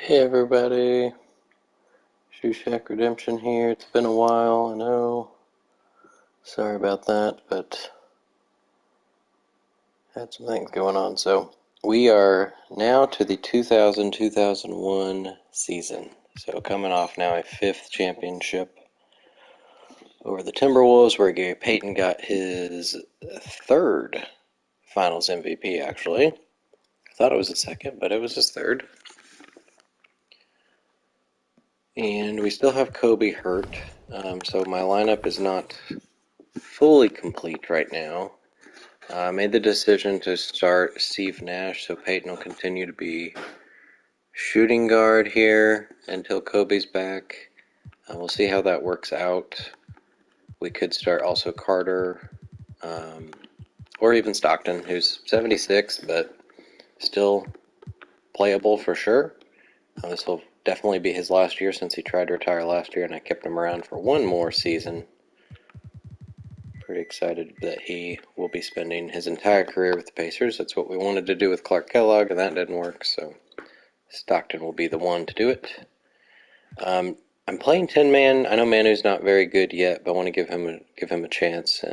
Hey everybody, Shoe Shack Redemption here. It's been a while, I know. Sorry about that, but had some things going on. So we are now to the 2000-2001 season. So coming off now a fifth championship over the Timberwolves, where Gary Payton got his third Finals MVP. Actually, I thought it was his second, but it was his third. And we still have Kobe hurt, so my lineup is not fully complete right now. I made the decision to start Steve Nash, so Peyton will continue to be shooting guard here until Kobe's back. We'll see how that works out. We could start also Carter, or even Stockton, who's 76, but still playable for sure. This will definitely be his last year since he tried to retire last year, and I kept him around for one more season. Pretty excited that he will be spending his entire career with the Pacers. That's what we wanted to do with Clark Kellogg, and that didn't work, so Stockton will be the one to do it. I'm playing 10-man. I know Manu's not very good yet, but I want to give him a chance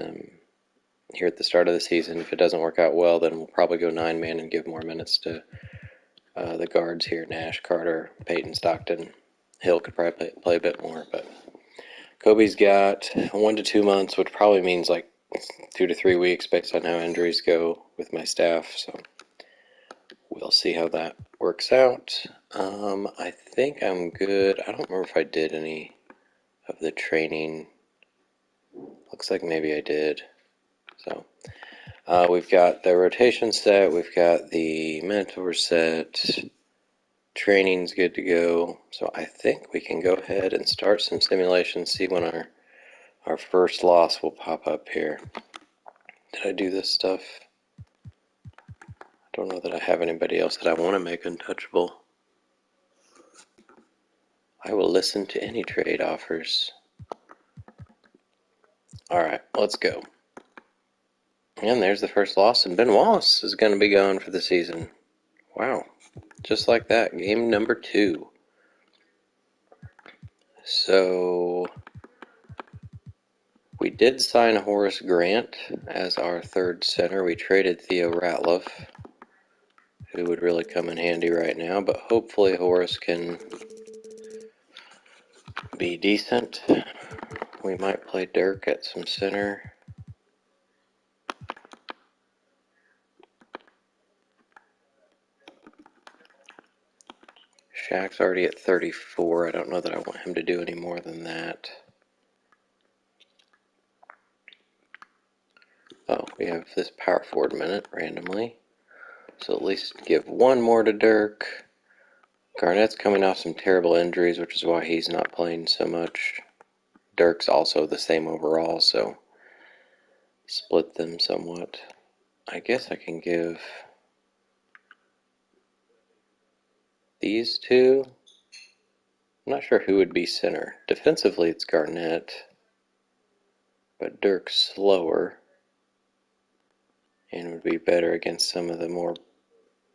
here at the start of the season. If it doesn't work out well, then we'll probably go 9-man and give more minutes to the guards here: Nash, Carter, Peyton, Stockton. Hill could probably play a bit more, but Kobe's got 1 to 2 months, which probably means like 2 to 3 weeks based on how injuries go with my staff. So we'll see how that works out. I think I'm good. I don't remember if I did any of the training. Looks like maybe I did. So we've got the rotation set. We've got the mentor set. Training's good to go. So I think we can go ahead and start some simulations, see when our first loss will pop up here. Did I do this stuff? I don't know that I have anybody else that I want to make untouchable. I will listen to any trade offers. Alright, let's go. And there's the first loss, and Ben Wallace is going to be gone for the season. Wow. Just like that. Game number 2. So we did sign Horace Grant as our third center. We traded Theo Ratliff, who would really come in handy right now, but hopefully Horace can be decent. We might play Dirk at some center. Shaq's already at 34. I don't know that I want him to do any more than that. Oh, we have this power forward minute randomly. So at least give one more to Dirk. Garnett's coming off some terrible injuries, which is why he's not playing so much. Dirk's also the same overall, so split them somewhat. I guess I can give these two. I'm not sure who would be center. Defensively, it's Garnett, but Dirk's slower and would be better against some of the more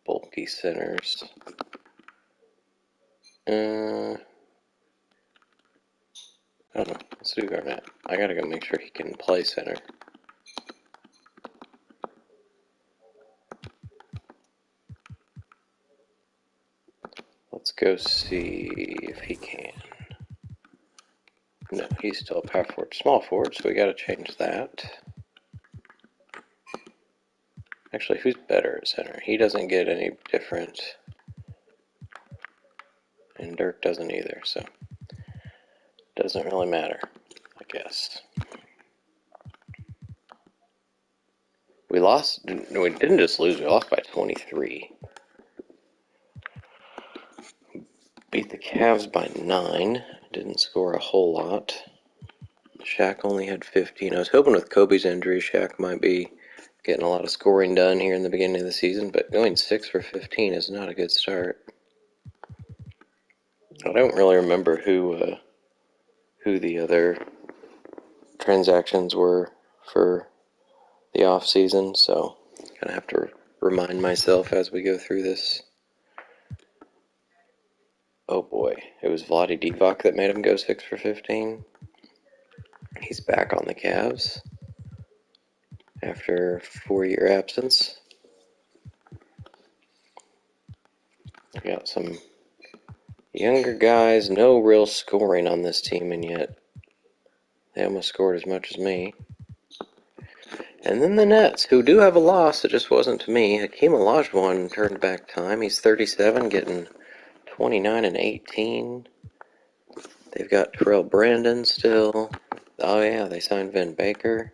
bulky centers. I don't know. Let's do Garnett. I gotta go make sure he can play center. Let's go see if he can. No, he's still a power forward, small forward, so we gotta change that. Actually, who's better at center? He doesn't get any different, and Dirk doesn't either, so it doesn't really matter, I guess. We lost. No, we didn't just lose. We lost by 23. Beat the Cavs by 9. Didn't score a whole lot. Shaq only had 15. I was hoping with Kobe's injury, Shaq might be getting a lot of scoring done here in the beginning of the season, but going 6 for 15 is not a good start. I don't really remember who the other transactions were for the off season, so I'm gonna have to remind myself as we go through this. Oh boy, it was Vlade Divac that made him go 6 for 15. He's back on the Cavs after 4-year absence. We got some younger guys, no real scoring on this team, and yet they almost scored as much as me. And then the Nets, who do have a loss, it just wasn't to me. Hakeem Olajuwon turned back time. He's 37, getting 29 and 18. They've got Terrell Brandon still. Oh yeah, they signed Vin Baker.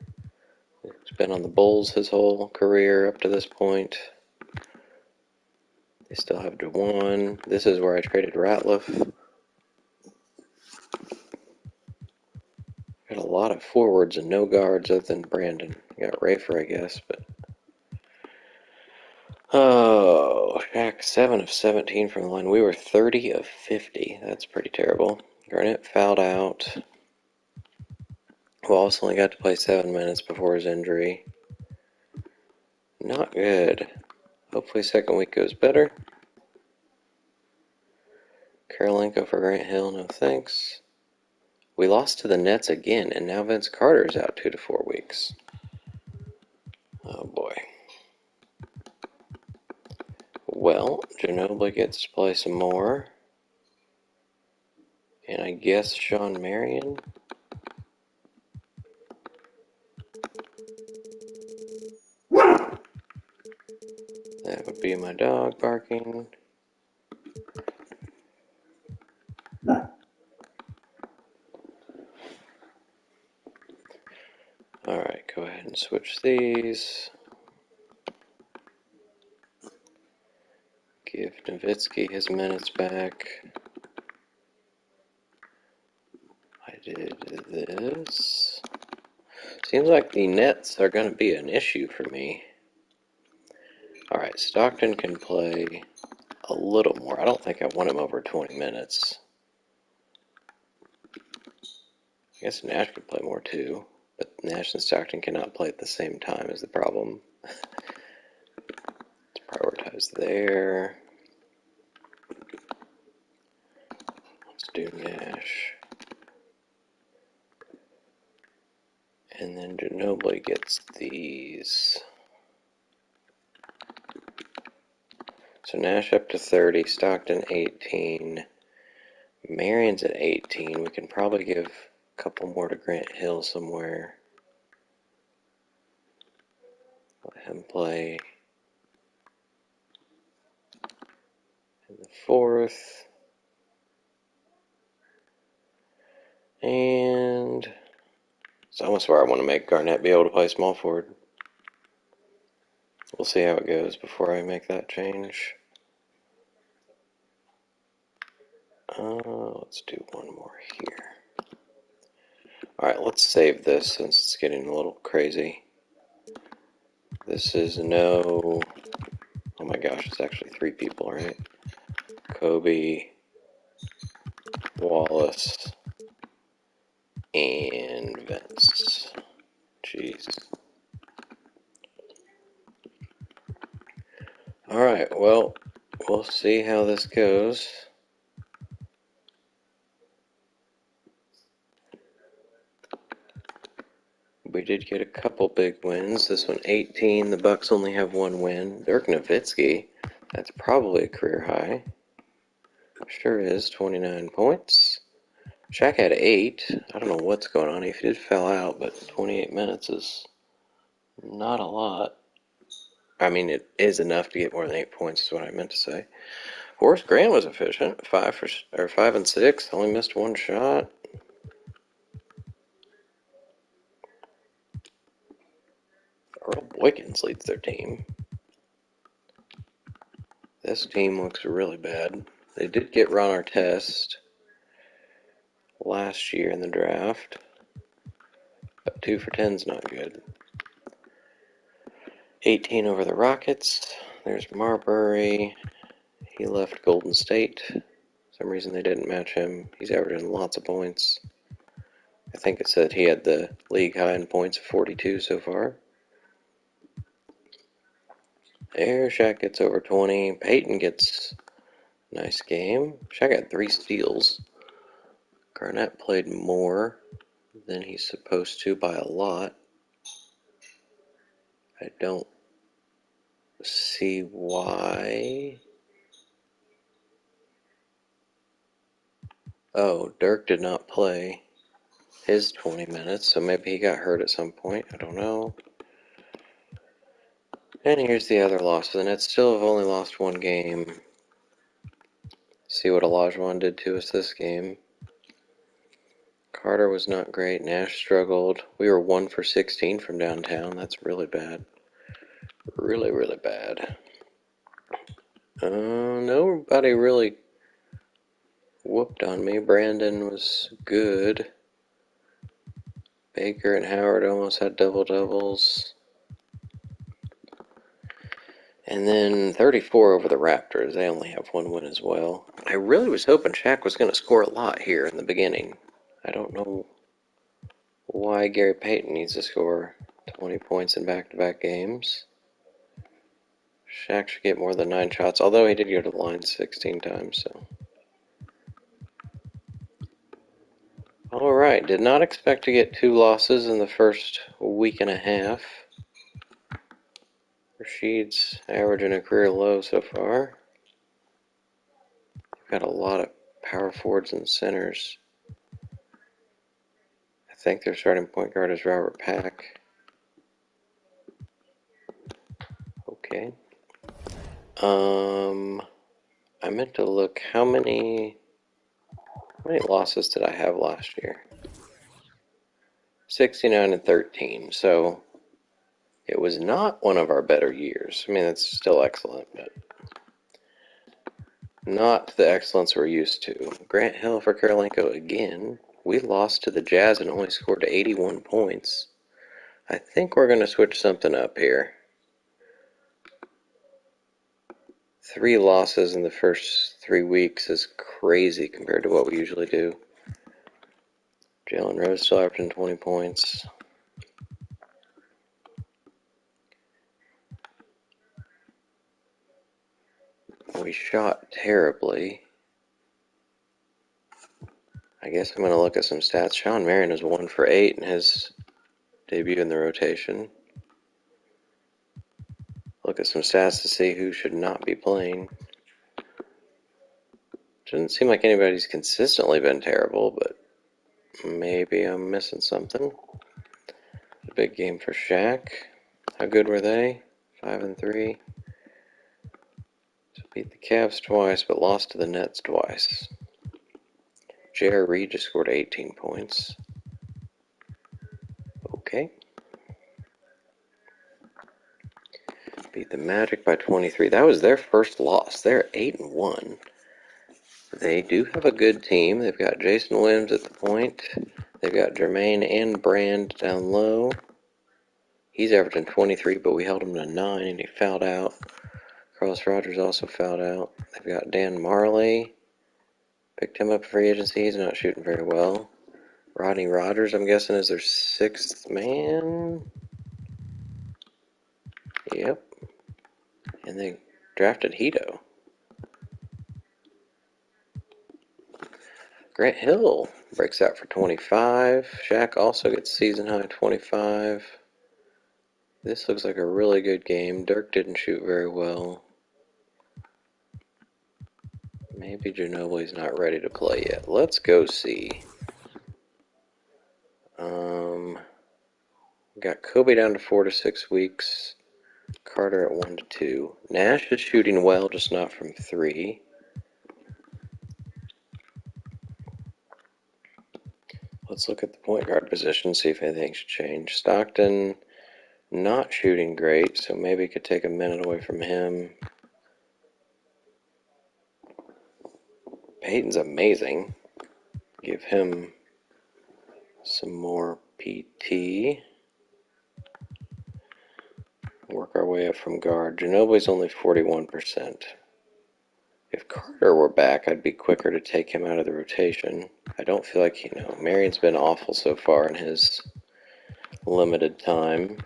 He's been on the Bulls his whole career up to this point. They still have DeJuan. This is where I traded Ratliff. Got a lot of forwards and no guards other than Brandon. You got Rafer, I guess, but... Oh, Shaq, 7 of 17 from the line. We were 30 of 50. That's pretty terrible. Garnett fouled out. Wallace only got to play 7 minutes before his injury. Not good. Hopefully second week goes better. Karolinko for Grant Hill, no thanks. We lost to the Nets again, and now Vince Carter's out 2 to 4 weeks. Oh boy. Well, Ginobili gets to play some more. And I guess Sean Marion. That would be my dog barking. Alright, go ahead and switch these. Give Nowitzki his minutes back. I did this. Seems like the Nets are going to be an issue for me. Alright, Stockton can play a little more. I don't think I want him over 20 minutes. I guess Nash could play more too, but Nash and Stockton cannot play at the same time is the problem. Let's prioritize there. Let's do Nash. And then Ginobili gets these. So Nash up to 30, Stockton 18. Marion's at 18. We can probably give a couple more to Grant Hill somewhere. Let him play in the fourth. And it's almost where I want to make Garnett be able to play small forward. We'll see how it goes before I make that change. Let's do one more here. Alright, let's save this since it's getting a little crazy. This is no... Oh my gosh, it's actually 3 people, right? Kobe, Wallace, and Vince. Jeez. Alright, well, we'll see how this goes. We did get a couple big wins. This one 18. The Bucks only have 1 win. Dirk Nowitzki, that's probably a career high. Sure is, 29 points. Shaq had 8. I don't know what's going on. He did foul out, but 28 minutes is not a lot. I mean, it is enough to get more than 8 points, is what I meant to say. Horace Grant was efficient. 5 and 6. Only missed 1 shot. Earl Boykins leads their team. This team looks really bad. They did get Ron Artest last year in the draft, but 2 for 10's not good. 18 over the Rockets. There's Marbury. He left Golden State. For some reason they didn't match him. He's averaging lots of points. I think it said he had the league high in points of 42 so far. There, Shaq gets over 20. Peyton gets Nice game. Shaq got 3 steals. Garnett played more than he's supposed to by a lot. I don't see why. Oh, Dirk did not play his 20 minutes, so maybe he got hurt at some point. I don't know. And here's the other loss. The Nets still have only lost 1 game. See what Olajuwon did to us this game. Carter was not great. Nash struggled. We were 1 for 16 from downtown. That's really bad. Really, really bad. Nobody really whooped on me. Brandon was good. Baker and Howard almost had double-doubles. And then 34 over the Raptors. They only have 1 win as well. I really was hoping Shaq was going to score a lot here in the beginning. I don't know why Gary Payton needs to score 20 points in back-to-back games. Shaq should get more than 9 shots, although he did go to the line 16 times, so. Alright, did not expect to get 2 losses in the first week and a half. Rashid's averaging a career low so far. Got a lot of power forwards and centers. I think their starting point guard is Robert Pack. Okay. I meant to look how many losses did I have last year? 69 and 13. So it was not one of our better years. I mean, it's still excellent, but not the excellence we're used to. Grant Hill for Karolinko again. We lost to the Jazz and only scored 81 points. I think we're going to switch something up here. 3 losses in the first 3 weeks is crazy compared to what we usually do. Jalen Rose still averaging 20 points. We shot terribly. I guess I'm going to look at some stats. Sean Marion is 1 for 8 in his debut in the rotation. Look at some stats to see who should not be playing. Doesn't seem like anybody's consistently been terrible, but maybe I'm missing something. A big game for Shaq. How good were they? 5 and 3. So beat the Cavs twice, but lost to the Nets twice. J.R. Reed just scored 18 points. Okay. Beat the Magic by 23. That was their first loss. They're 8 and 1. They do have a good team. They've got Jason Williams at the point. They've got Jermaine and Brand down low. He's averaging 23, but we held him to 9, and he fouled out. Carlos Rogers also fouled out. They've got Dan Marley. Picked him up for free agency. He's not shooting very well. Rodney Rogers, I'm guessing, is their 6th man. Yep. And they drafted Hito. Grant Hill breaks out for 25. Shaq also gets season high 25. This looks like a really good game. Dirk didn't shoot very well. Maybe Ginobili's not ready to play yet. Let's go see. Got Kobe down to 4 to 6 weeks. Carter at 1 to 2. Nash is shooting well, just not from 3. Let's look at the point guard position, see if anything should change. Stockton not shooting great, so maybe could take a minute away from him. Peyton's amazing. Give him some more PT. Work our way up from guard. Ginobili's only 41%. If Carter were back, I'd be quicker to take him out of the rotation. I don't feel like, Marion's been awful so far in his limited time.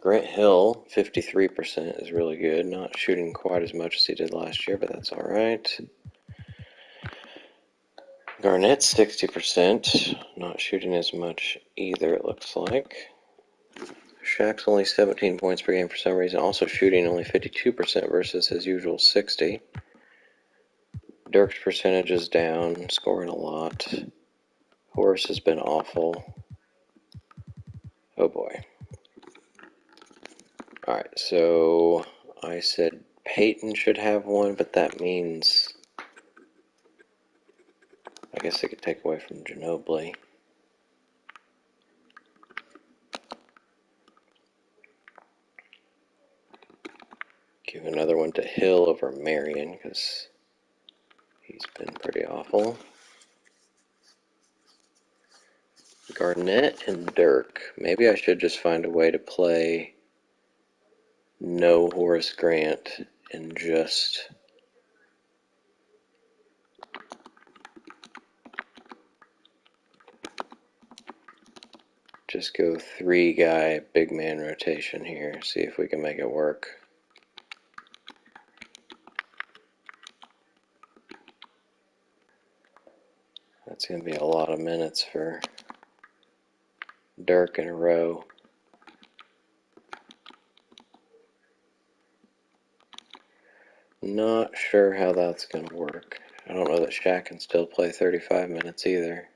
Grant Hill, 53% is really good. Not shooting quite as much as he did last year, but that's all right. Garnett's 60%. Not shooting as much either, it looks like. Shaq's only 17 points per game for some reason. Also shooting only 52% versus his usual 60. Dirk's percentage is down, scoring a lot. Horace has been awful. Oh boy. Alright, so I said Peyton should have one, but that means I guess I could take away from Ginobili. Give another one to Hill over Marion, because he's been pretty awful. Garnett and Dirk. Maybe I should just find a way to play no Horace Grant and just go 3-guy big man rotation here. See if we can make it work. That's going to be a lot of minutes for Dirk in a row. Not sure how that's going to work. I don't know that Shaq can still play 35 minutes either.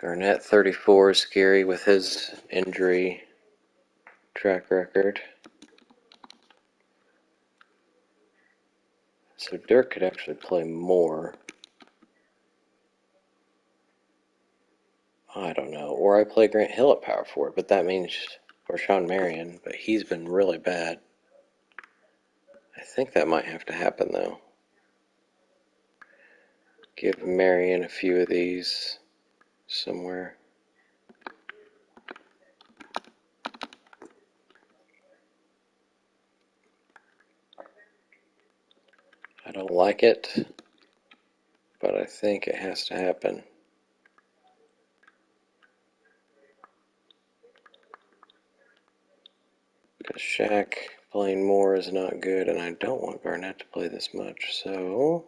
Garnett, 34, is scary with his injury track record. So Dirk could actually play more. I don't know. Or I play Grant Hill at power forward, but that means or Sean Marion, but he's been really bad. I think that might have to happen though. Give Marion a few of these somewhere. I don't like it, but I think it has to happen. Because Shaq playing more is not good, and I don't want Garnett to play this much, so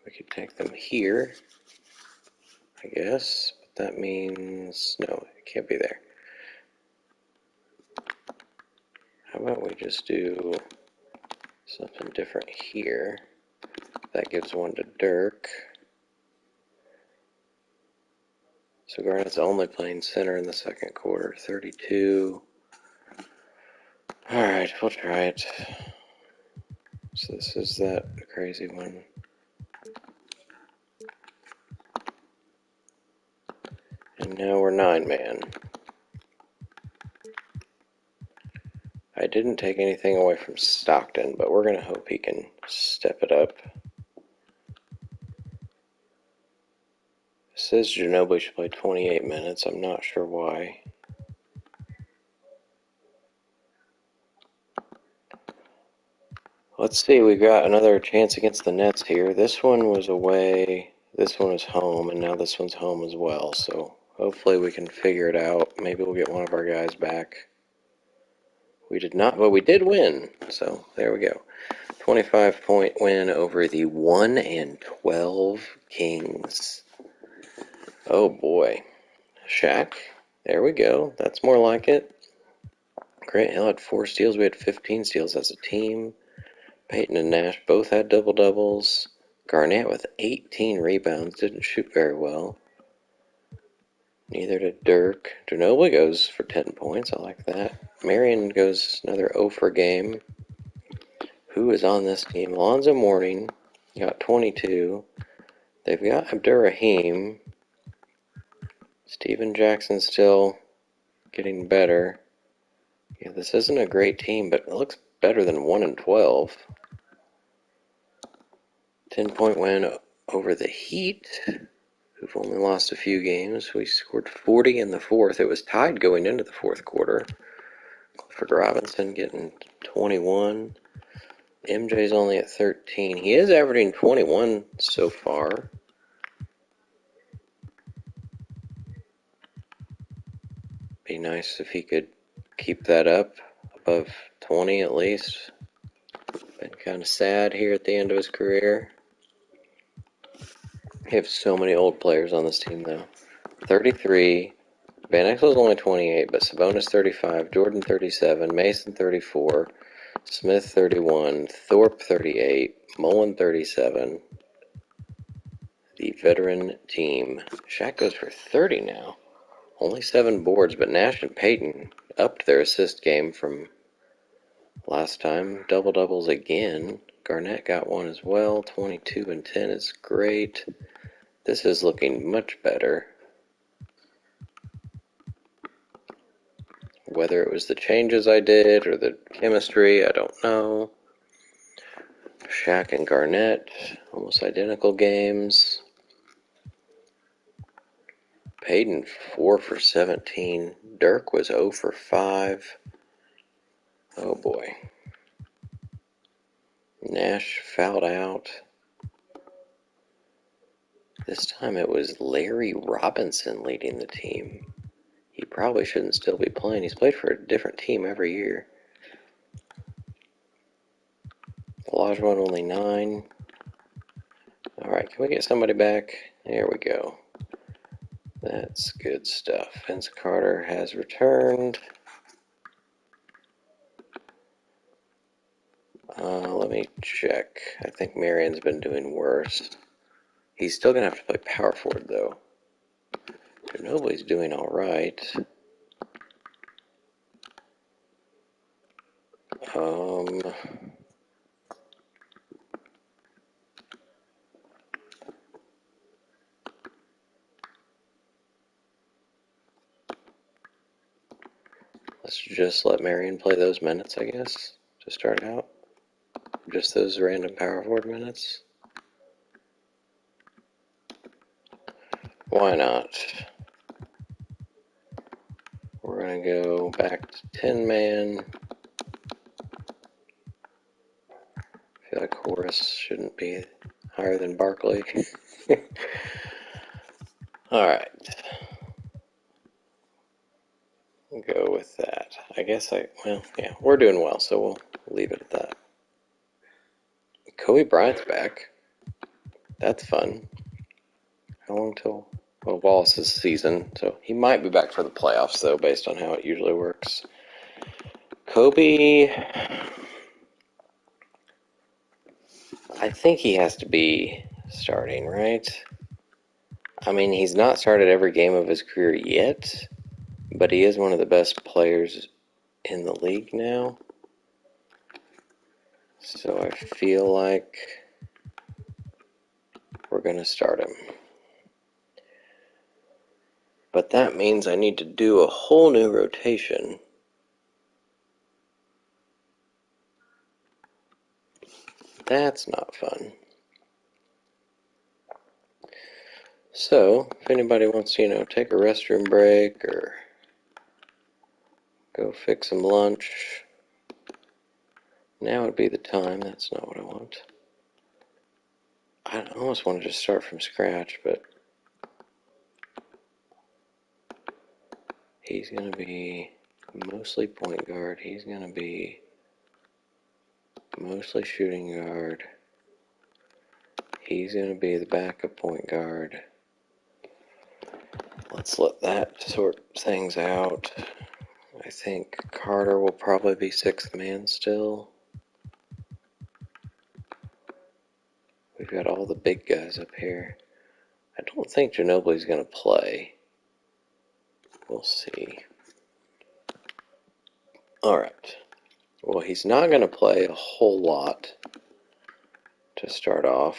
we could take them here, I guess, but that means, no, it can't be there. How about we just do something different here? That gives one to Dirk. So Garnett's only playing center in the second quarter, 32. Alright, we'll try it. So this is that crazy one. And now we're 9-man. I didn't take anything away from Stockton, but we're going to hope he can step it up. It says Ginobili should play 28 minutes. I'm not sure why. Let's see, we got another chance against the Nets here. This one was away, this one was home, and now this one's home as well. So hopefully we can figure it out. Maybe we'll get one of our guys back. We did not, but we did win. So there we go. 25-point win over the 1-12 Kings. Oh boy. Shaq. There we go. That's more like it. Grant Hill had 4 steals. We had 15 steals as a team. Peyton and Nash both had double-doubles. Garnett with 18 rebounds. Didn't shoot very well. Neither did Dirk. Ginobili goes for 10 points. I like that. Marion goes another 0 for game. Who is on this team? Alonzo Mourning got 22. They've got Abdurrahim. Steven Jackson still getting better. Yeah, this isn't a great team, but it looks better than 1-12. 10-point win over the Heat, who've only lost a few games. We scored 40 in the fourth. It was tied going into the fourth quarter. Clifford Robinson getting 21. MJ's only at 13. He is averaging 21 so far. Be nice if he could keep that up above 20 at least. Been kind of sad here at the end of his career. We have so many old players on this team though. 33. Van Exel's only 28, but Sabonis 35, Jordan 37, Mason 34, Smith 31, Thorpe 38, Mullen 37. The veteran team. Shaq goes for 30 now. Only 7 boards, but Nash and Payton upped their assist game from last time. Double doubles again. Garnett got one as well. 22 and 10 is great. This is looking much better. Whether it was the changes I did or the chemistry, I don't know. Shaq and Garnett, almost identical games. Payton 4 for 17. Dirk was 0 for 5. Oh boy. Nash fouled out. This time it was Larry Robinson leading the team. He probably shouldn't still be playing. He's played for a different team every year. Olajuwon only 9. Alright, can we get somebody back? There we go. That's good stuff. Vince Carter has returned. Let me check. I think Marion's been doing worse. He's still going to have to play power forward, though. Ginobili's doing alright. Let's just let Marion play those minutes, I guess, to start out. Just those random power forward minutes. Why not? We're going to go back to 10-man. I feel like Horace shouldn't be higher than Barkley. Alright. We'll go with that. I guess yeah, we're doing well, so we'll leave it at that. Kobe Bryant's back. That's fun. How long till? Well, Wallace's season, so he might be back for the playoffs, though, based on how it usually works. Kobe, I think he has to be starting, right? I mean, he's not started every game of his career yet, but he is one of the best players in the league now. So I feel like we're going to start him. But that means I need to do a whole new rotation. That's not fun. So, if anybody wants to, take a restroom break or go fix some lunch, now would be the time. That's not what I want. I almost want to just start from scratch, but he's going to be mostly point guard. He's going to be mostly shooting guard. He's going to be the backup point guard. Let's let that sort things out. I think Carter will probably be 6th man still. We've got all the big guys up here. I don't think Ginobili's going to play. We'll see. Alright. Well, he's not going to play a whole lot to start off.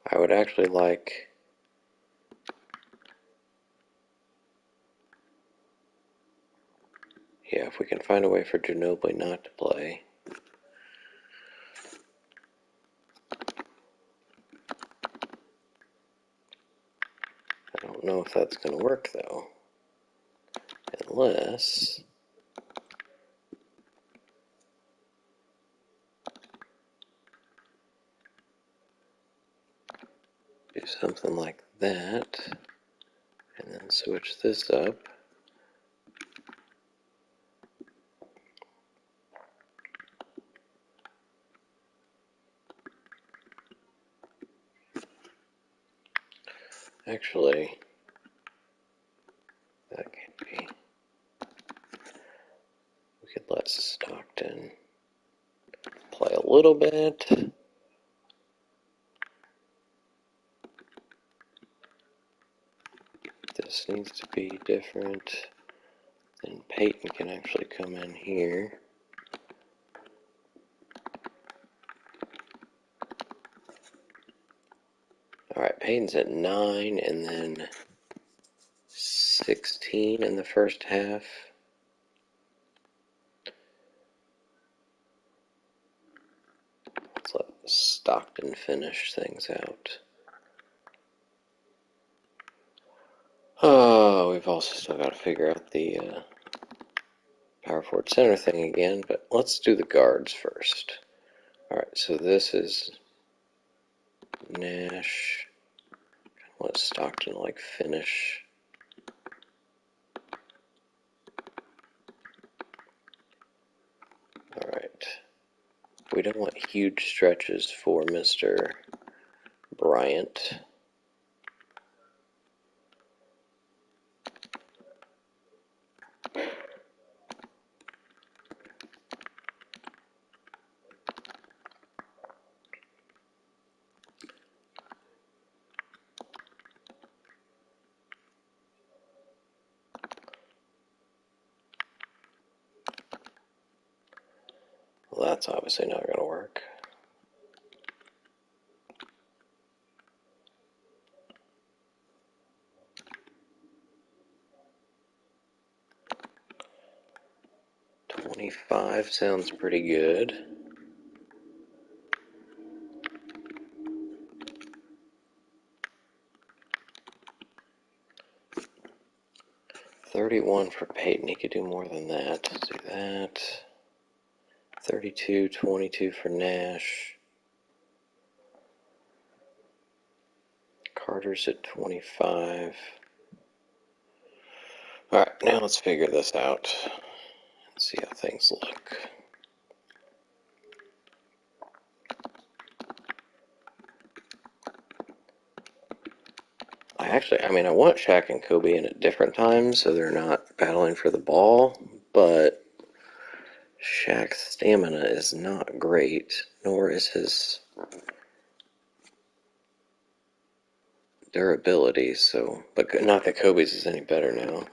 I would actually like... Yeah, if we can find a way for Ginobili not to play. I don't know if that's going to work, though. Unless... Do something like that, and then switch this up. Actually, that can't be. We could let Stockton play a little bit. This needs to be different. Then Peyton can actually come in here. Alright, Peyton's at 9 and then 16 in the first half. Let's let Stockton finish things out. Oh, we've also still got to figure out the power forward center thing again, but let's do the guards first. Alright, so this is Nash. I want Stockton to like finish. Alright. We don't want huge stretches for Mr. Bryant. Well, that's obviously not going to work. $25 sounds pretty good. $31 for Peyton. He could do more than that. Let's do that. $32, $22 for Nash. Carter's at 25. Alright, now let's figure this out and see how things look. I want Shaq and Kobe in at different times so they're not battling for the ball, but Shaq's stamina is not great, nor is his durability, so, but not that Kobe's is any better now.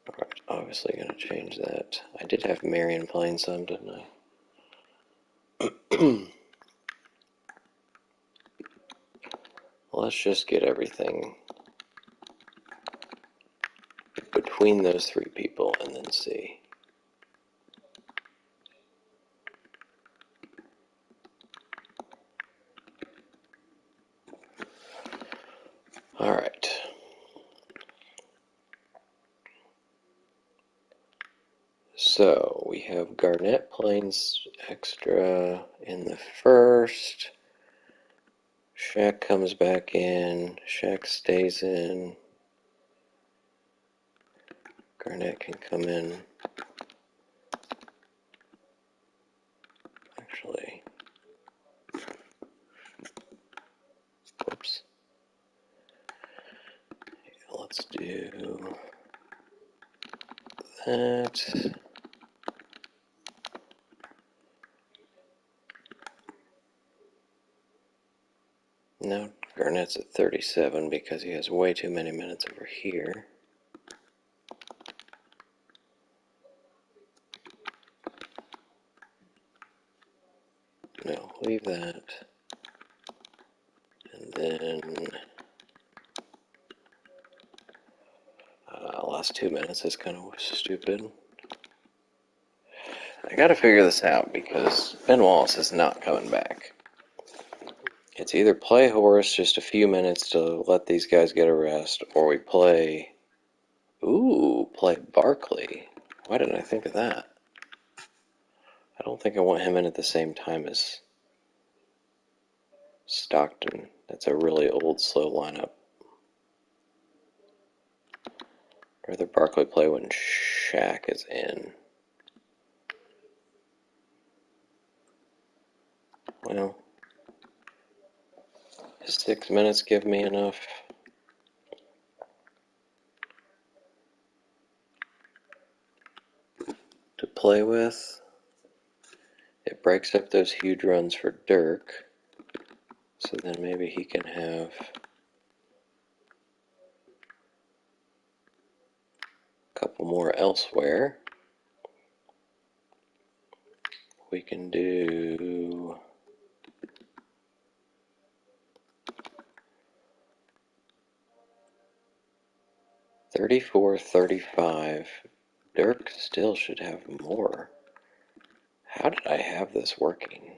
Alright, obviously gonna change that. I did have Marion playing some, didn't I? Let's just get everything between those three people and then see. Alright. So, we have Garnett playing extra in the first. Shaq comes back in. Shaq stays in. Garnett can come in. Actually, whoops. Let's do that. Now Garnett's at 37 because he has way too many minutes over here. No, leave that. And then last 2 minutes is kind of stupid. I gotta figure this out because Ben Wallace is not coming back. It's either play Horace just a few minutes to let these guys get a rest, or we play... Ooh, play Barkley. Why didn't I think of that? I don't think I want him in at the same time as Stockton. That's a really old, slow lineup. I'd rather Barkley play when Shaq is in. Well, 6 minutes give me enough to play with. It breaks up those huge runs for Dirk, so then maybe he can have a couple more elsewhere. We can do 34-35. Dirk still should have more. How did I have this working?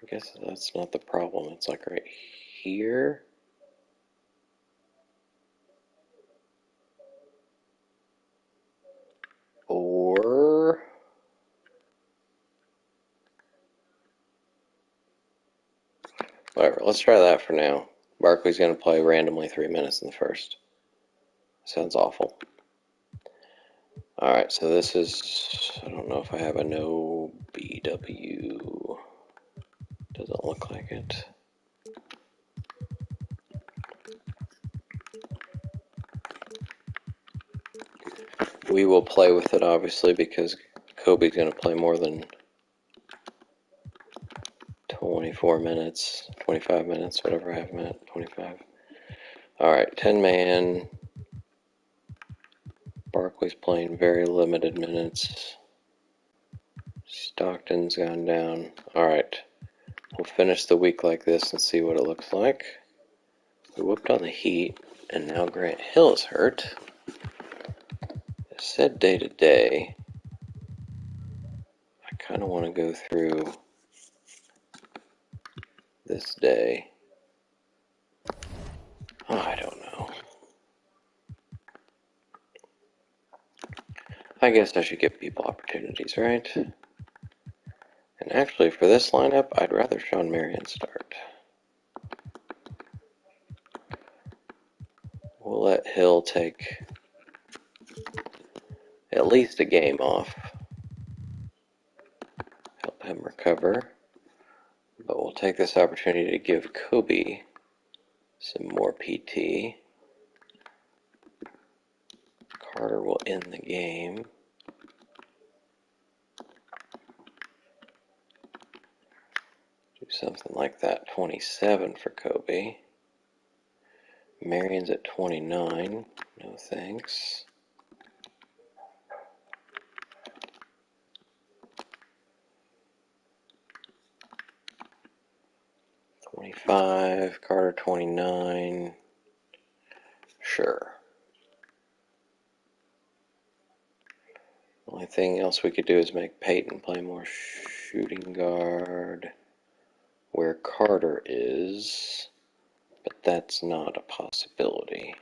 I guess that's not the problem. It's like right here. Or whatever, let's try that for now. Barkley's going to play randomly 3 minutes in the first. Sounds awful. Alright, so this is, I don't know if I have a no BW. Doesn't look like it. We will play with it, obviously, because Kobe's going to play more than 24 minutes, 25 minutes, whatever I have him at, 25. Alright, 10-man. Barkley's playing very limited minutes. Stockton's gone down. Alright, we'll finish the week like this and see what it looks like. We whooped on the Heat, and now Grant Hill is hurt. It said day to day. I kind of want to go through this day. Oh, I don't know. I guess I should give people opportunities, right? And actually, for this lineup, I'd rather Sean Marion start. We'll let Hill take at least a game off. Help him recover. But we'll take this opportunity to give Kobe some more PT. Carter will end the game. Do something like that. 27 for Kobe. Marion's at 29. No thanks. Carter 29. Sure. The only thing else we could do is make Peyton play more shooting guard where Carter is, but that's not a possibility.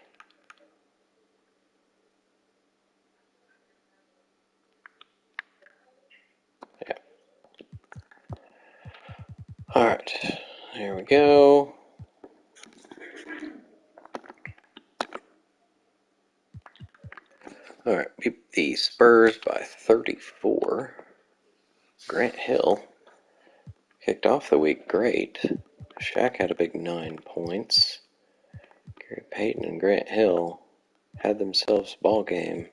Yeah. Alright, there we go. Alright, beat the Spurs by 34. Grant Hill kicked off the week great. Shaq had a big 9 points. Gary Payton and Grant Hill had themselves a ball game.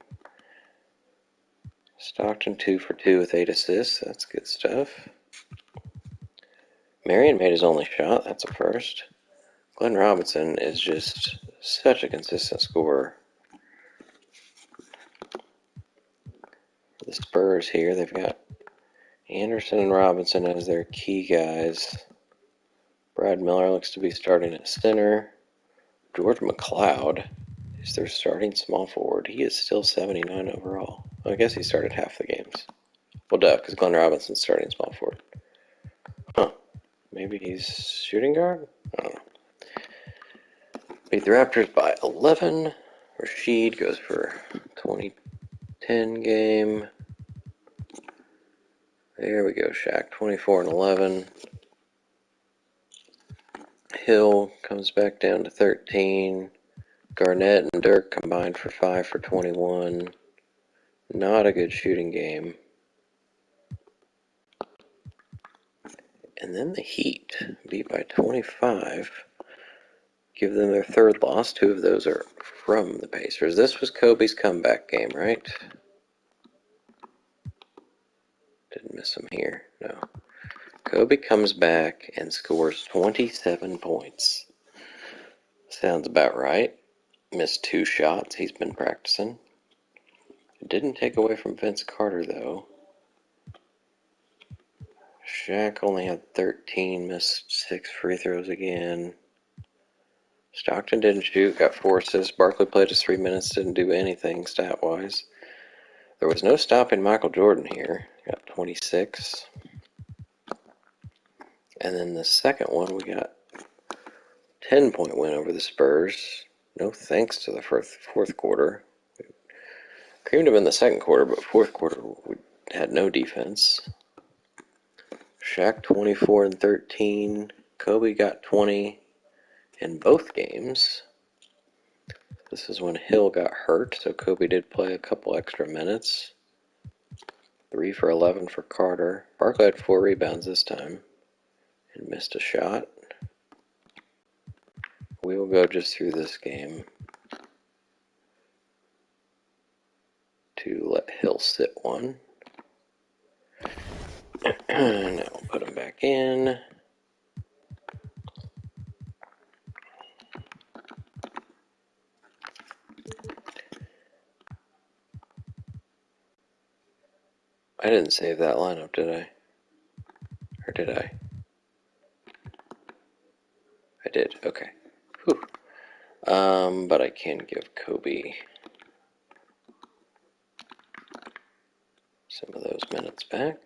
Stockton 2 for 2 with 8 assists. That's good stuff. Marion made his only shot. That's a first. Glenn Robinson is just such a consistent scorer. The Spurs here, they've got Anderson and Robinson as their key guys. Brad Miller looks to be starting at center. George McLeod is their starting small forward. He is still 79 overall. Well, I guess he started half the games. Well, duh, because Glenn Robinson's starting small forward. Huh. Maybe he's shooting guard? I don't know. Beat the Raptors by 11. Rashid goes for 2010 game. There we go, Shaq, 24 and 11. Hill comes back down to 13. Garnett and Dirk combined for 5 for 21. Not a good shooting game. And then the Heat beat by 25. Give them their third loss. 2 of those are from the Pacers. This was Kobe's comeback game, right? Didn't miss him here. No. Kobe comes back and scores 27 points. Sounds about right. Missed 2 shots. He's been practicing. It didn't take away from Vince Carter, though. Shaq only had 13, missed 6 free throws again. Stockton didn't shoot, got 4 assists. Barkley played his 3 minutes, didn't do anything stat-wise. There was no stopping Michael Jordan here. Got 26. And then the second one, we got 10-point win over the Spurs. No thanks to the fourth quarter. Creamed him in the second quarter, but fourth quarter we had no defense. Shaq 24 and 13. Kobe got 20 in both games. This is when Hill got hurt, so Kobe did play a couple extra minutes. 3 for 11 for Carter. Barkley had 4 rebounds this time and missed a shot. We will go just through this game to let Hill sit one. Now we'll put him back in. I didn't save that lineup, did I? Or did I? I did, okay. Whew. But I can give Kobe some of those minutes back.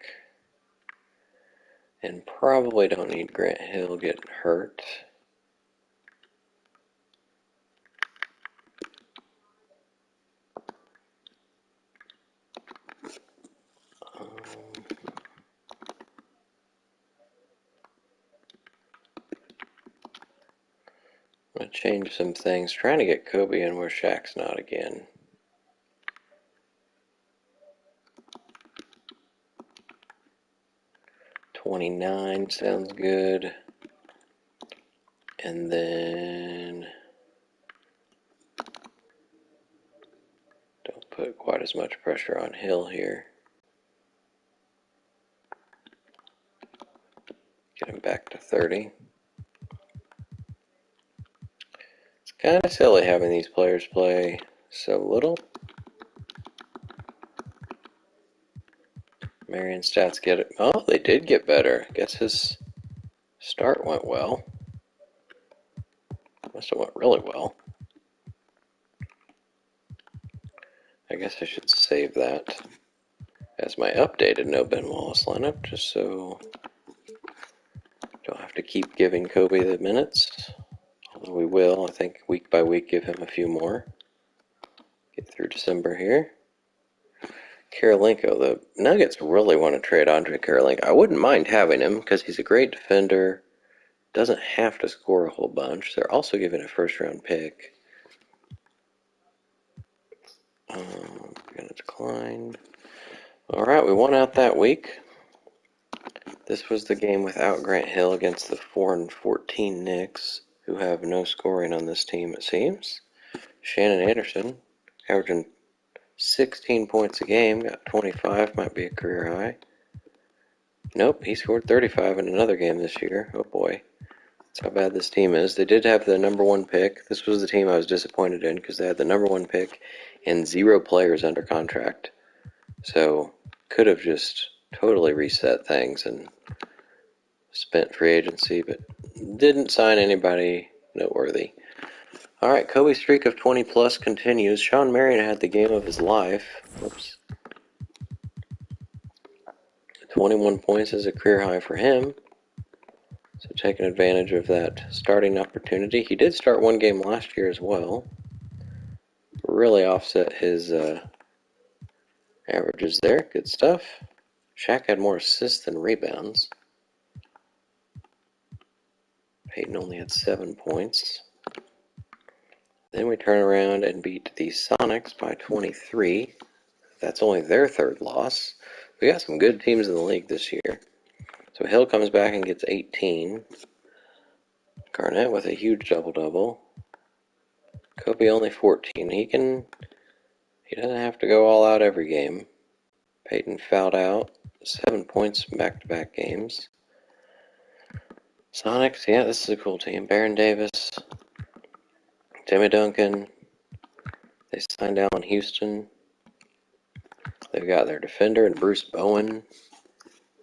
And probably don't need Grant Hill getting hurt. I'm going to change some things, trying to get Kobe in where Shaq's not again. $29 sounds good. And then don't put quite as much pressure on Hill here. Get him back to 30. It's kind of silly having these players play so little. Marion stats get it. Oh, they did get better. I guess his start went well. Must have went really well. I guess I should save that as my updated no Ben Wallace lineup, just so I don't have to keep giving Kobe the minutes. Although we will, I think, week by week give him a few more. Get through December here. Karolinko, the Nuggets really want to trade Andre Karolinko. I wouldn't mind having him because he's a great defender. Doesn't have to score a whole bunch. They're also giving a first-round pick. Gonna decline. All right, we won out that week. This was the game without Grant Hill against the 4-14 Knicks, who have no scoring on this team, it seems. Shannon Anderson, averaging 16 points a game, got 25, might be a career high. Nope, he scored 35 in another game this year. Oh boy, that's how bad this team is. They did have the number 1 pick. This was the team I was disappointed in because they had the number 1 pick and 0 players under contract. So, could have just totally reset things and spent free agency, but didn't sign anybody noteworthy. All right, Kobe's streak of 20-plus continues. Shawn Marion had the game of his life. Whoops. 21 points is a career high for him. So taking advantage of that starting opportunity. He did start one game last year as well. Really offset his averages there. Good stuff. Shaq had more assists than rebounds. Peyton only had 7 points. Then we turn around and beat the Sonics by 23. That's only their third loss. We got some good teams in the league this year. So Hill comes back and gets 18. Garnett with a huge double-double. Kobe only 14. He doesn't have to go all out every game. Peyton fouled out. 7 points back-to-back games. Sonics, yeah, this is a cool team. Baron Davis, Timmy Duncan. They signed Allen Houston. They've got their defender and Bruce Bowen.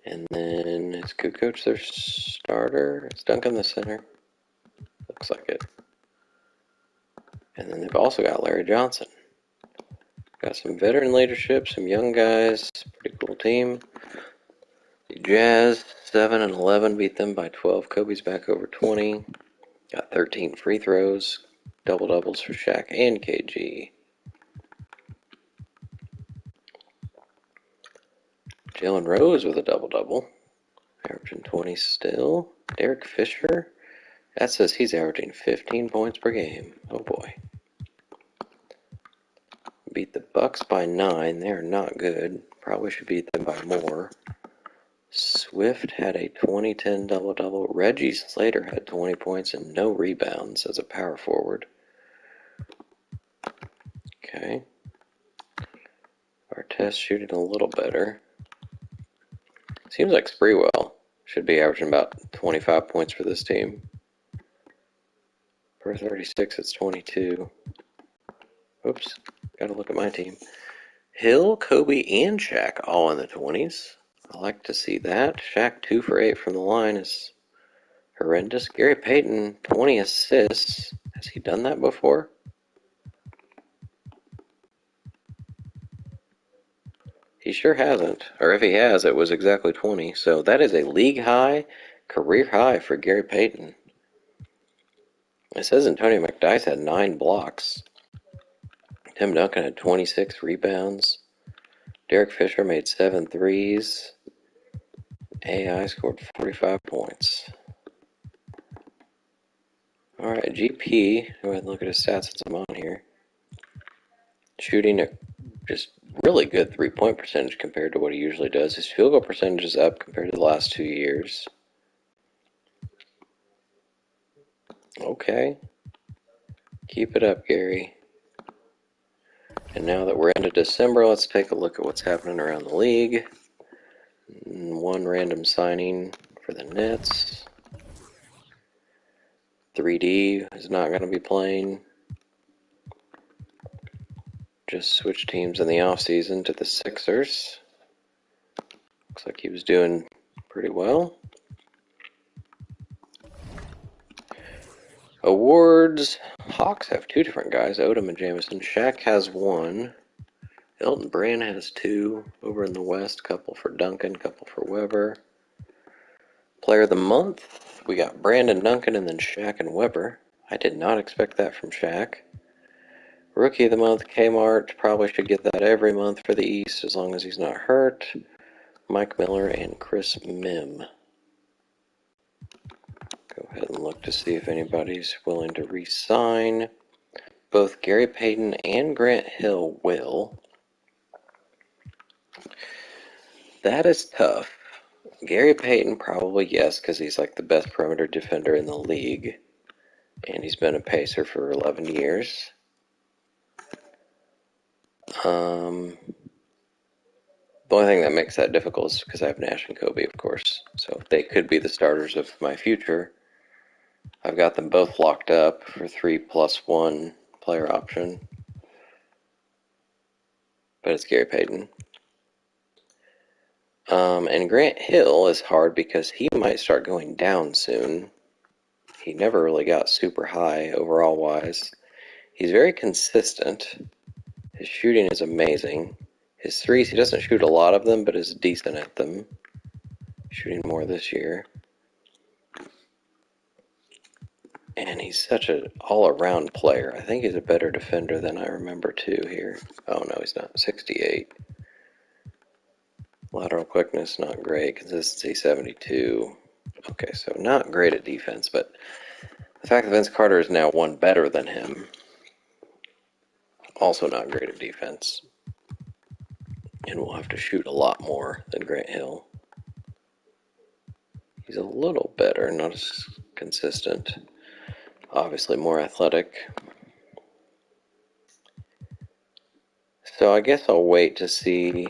And then is Kukoc their starter? Is Duncan the center? Looks like it. And then they've also got Larry Johnson. Got some veteran leadership, some young guys. Pretty cool team. The Jazz, 7 and 11, beat them by 12. Kobe's back over 20. Got 13 free throws. Double-doubles for Shaq and KG. Jalen Rose with a double-double. Averaging 20 still. Derek Fisher. That says he's averaging 15 points per game. Oh boy. Beat the Bucks by 9. They're not good. Probably should beat them by more. Swift had a 20-10 double-double. Reggie Slater had 20 points and no rebounds as a power forward. Okay. Artest shooting a little better. Seems like Spreewell should be averaging about 25 points for this team. Per 36, it's 22. Oops, gotta look at my team. Hill, Kobe, and Shaq all in the 20s. I like to see that. Shaq 2 for 8 from the line is horrendous. Gary Payton, 20 assists. Has he done that before? He sure hasn't. Or if he has, it was exactly 20. So that is a league high, career high for Gary Payton. It says Antonio McDyess had 9 blocks. Tim Duncan had 26 rebounds. Derek Fisher made 7 threes. AI scored 45 points. Alright, GP, go ahead and look at his stats since I'm on here. Shooting a just really good three-point percentage compared to what he usually does. His field goal percentage is up compared to the last 2 years. Okay. Keep it up, Gary. And now that we're into December, let's take a look at what's happening around the league. One random signing for the Nets. 3D is not going to be playing. Just switched teams in the offseason to the Sixers. Looks like he was doing pretty well. Awards. Hawks have 2 different guys, Odom and Jamison. Shaq has 1. Elton Brand has 2. Over in the West, couple for Duncan, couple for Weber. Player of the Month, we got Brandon Duncan and then Shaq and Weber. I did not expect that from Shaq. Rookie of the Month, Kmart. Probably should get that every month for the East as long as he's not hurt. Mike Miller and Chris Mim. Go ahead and look to see if anybody's willing to re-sign. Both Gary Payton and Grant Hill will. That is tough. Gary Payton probably yes, because he's like the best perimeter defender in the league. And he's been a Pacer for 11 years. The only thing that makes that difficult is because I have Nash and Kobe, of course. So they could be the starters of my future. I've got them both locked up for 3+1 player option. But it's Gary Payton. And Grant Hill is hard because he might start going down soon. He never really got super high overall wise. He's very consistent. His shooting is amazing. His threes, he doesn't shoot a lot of them, but is decent at them. Shooting more this year. Man, he's such an all-around player. I think he's a better defender than I remember too here. Oh no, he's not. 68. Lateral quickness, not great. Consistency, 72. Okay, so not great at defense, but the fact that Vince Carter is now one better than him, also not great at defense. And will have to shoot a lot more than Grant Hill. He's a little better, not as consistent. Obviously more athletic. So I guess I'll wait to see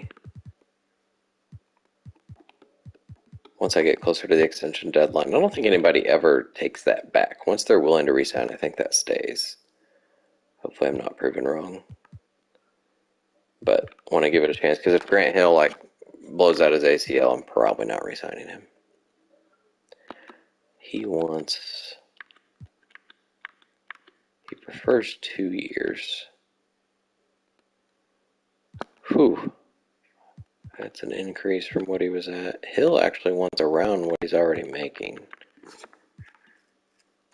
once I get closer to the extension deadline. I don't think anybody ever takes that back. Once they're willing to resign, I think that stays. Hopefully I'm not proven wrong. But I want to give it a chance, because if Grant Hill blows out his ACL, I'm probably not resigning him. He prefers 2 years. Whew. That's an increase from what he was at. Hill actually wants around what he's already making.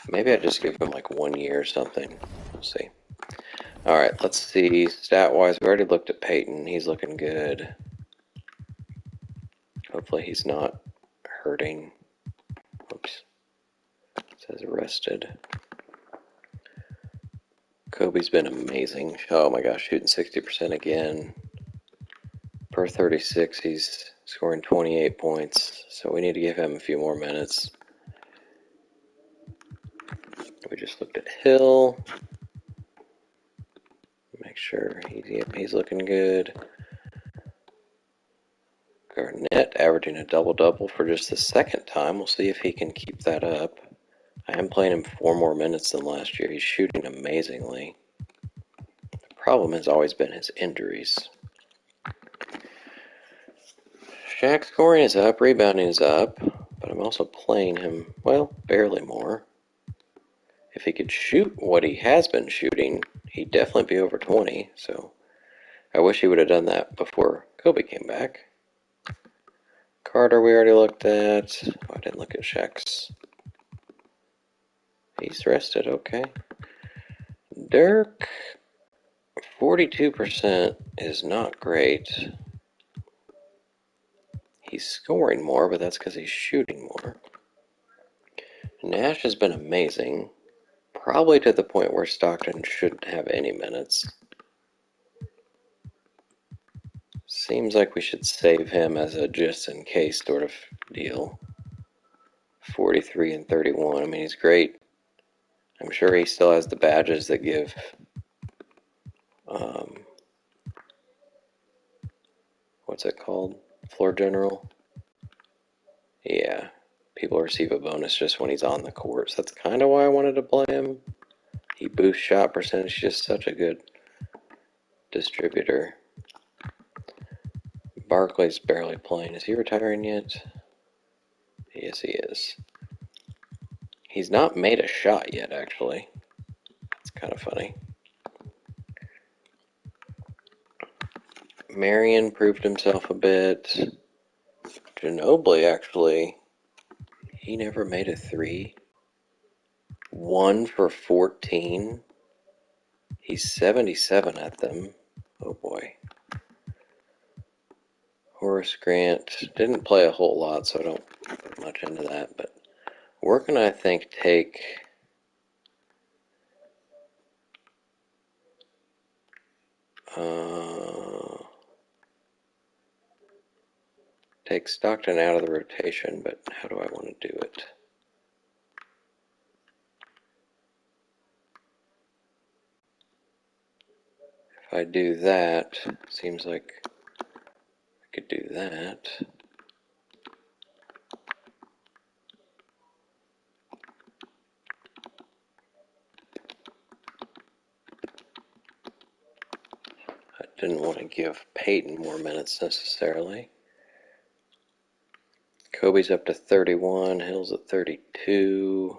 Maybe I just give him like 1 year or something. We'll see. Alright, let's see. Stat-wise, we already looked at Peyton. He's looking good. Hopefully he's not hurting. Oops. It says arrested. Kobe's been amazing. Oh my gosh, shooting 60% again. Per 36, he's scoring 28 points. So we need to give him a few more minutes. We just looked at Hill. Make sure he's looking good. Garnett averaging a double-double for just the second time. We'll see if he can keep that up. I am playing him 4 more minutes than last year. He's shooting amazingly. The problem has always been his injuries. Shaq's scoring is up, rebounding is up, but I'm also playing him, well, barely more. If he could shoot what he has been shooting, he'd definitely be over 20, so I wish he would have done that before Kobe came back. Carter we already looked at. Oh, I didn't look at Shaq's. He's rested, okay. Dirk, 42% is not great. He's scoring more, but that's because he's shooting more. Nash has been amazing. Probably to the point where Stockton shouldn't have any minutes. Seems like we should save him as a just-in-case sort of deal. 43 and 31. I mean, he's great. I'm sure he still has the badges that give what's it called? Floor general? Yeah. People receive a bonus just when he's on the court. So that's kind of why I wanted to play him. He boosts shot percentage. Just such a good distributor. Barkley's barely playing. Is he retiring yet? Yes, he is. He's not made a shot yet, actually. It's kind of funny. Marion proved himself a bit. Ginobili, actually, he never made a 3. 1 for 14. He's 77 at them. Oh boy. Horace Grant didn't play a whole lot, so I don't put much into that. But we're going to, I think, take Stockton out of the rotation, but how do I want to do it? If I do that, seems like I could do that. I didn't want to give Peyton more minutes necessarily. Kobe's up to 31, Hill's at 32.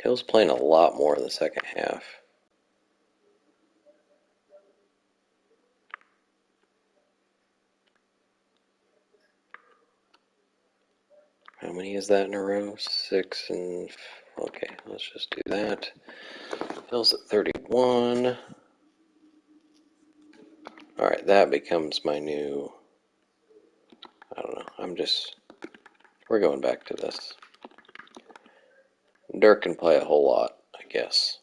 Hill's playing a lot more in the second half. How many is that in a row? 6 and Okay, let's just do that. Hill's at 31. Alright, that becomes my new... I don't know, we're going back to this. Dirk can play a whole lot, I guess.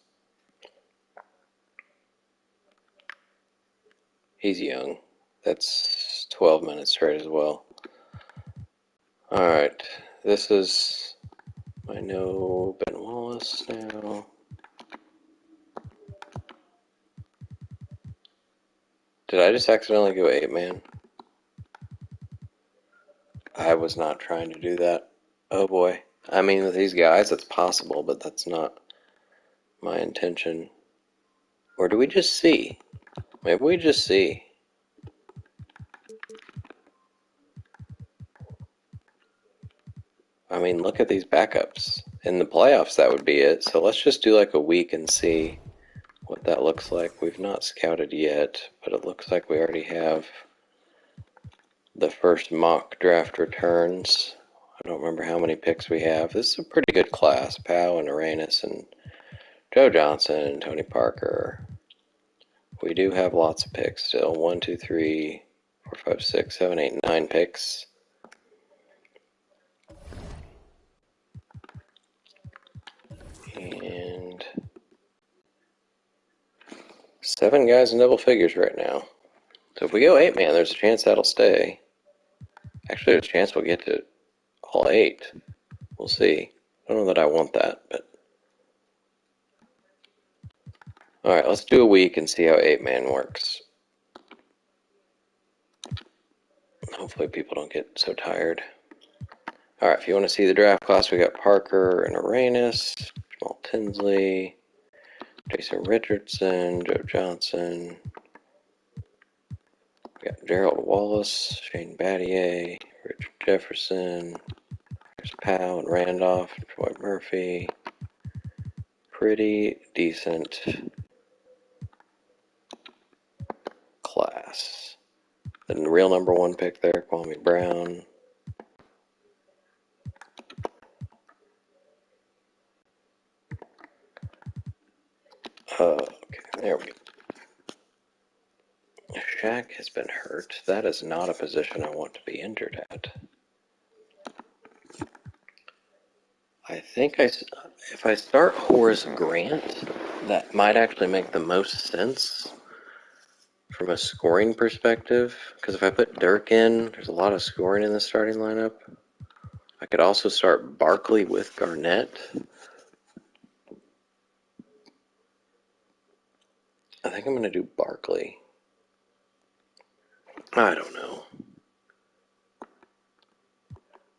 He's young. That's 12 minutes straight as well. Alright, this is... I know Ben Wallace now. Did I just accidentally go 8-man? I was not trying to do that. Oh boy. I mean, with these guys, it's possible, but that's not my intention. Or do we just see? Maybe we just see. I mean, look at these backups. In the playoffs, that would be it. So let's just do like a week and see what that looks like. We've not scouted yet, but it looks like we already have the first mock draft returns. I don't remember how many picks we have. This is a pretty good class. Powell and Uranus and Joe Johnson and Tony Parker. We do have lots of picks still. 1, 2, 3, 4, 5, 6, 7, 8, 9 picks. And 7 guys in double figures right now. So if we go 8-man, there's a chance that'll stay. Actually, there's a chance we'll get to all 8. We'll see. I don't know that I want that, but... Alright, let's do a week and see how 8-man works. Hopefully people don't get so tired. Alright, if you want to see the draft class, we got Parker and Uranus, Jamal Tinsley, Jason Richardson, Joe Johnson. We got Gerald Wallace, Shane Battier, Richard Jefferson, there's Powell and Randolph, Troy Murphy. Pretty decent class. The real number 1 pick there, Kwame Brown. Okay, there we go. Shaq has been hurt. That is not a position I want to be injured at. I think if I start Horace Grant, that might actually make the most sense from a scoring perspective. Because if I put Dirk in, there's a lot of scoring in the starting lineup. I could also start Barkley with Garnett. I think I'm going to do Barkley. I don't know.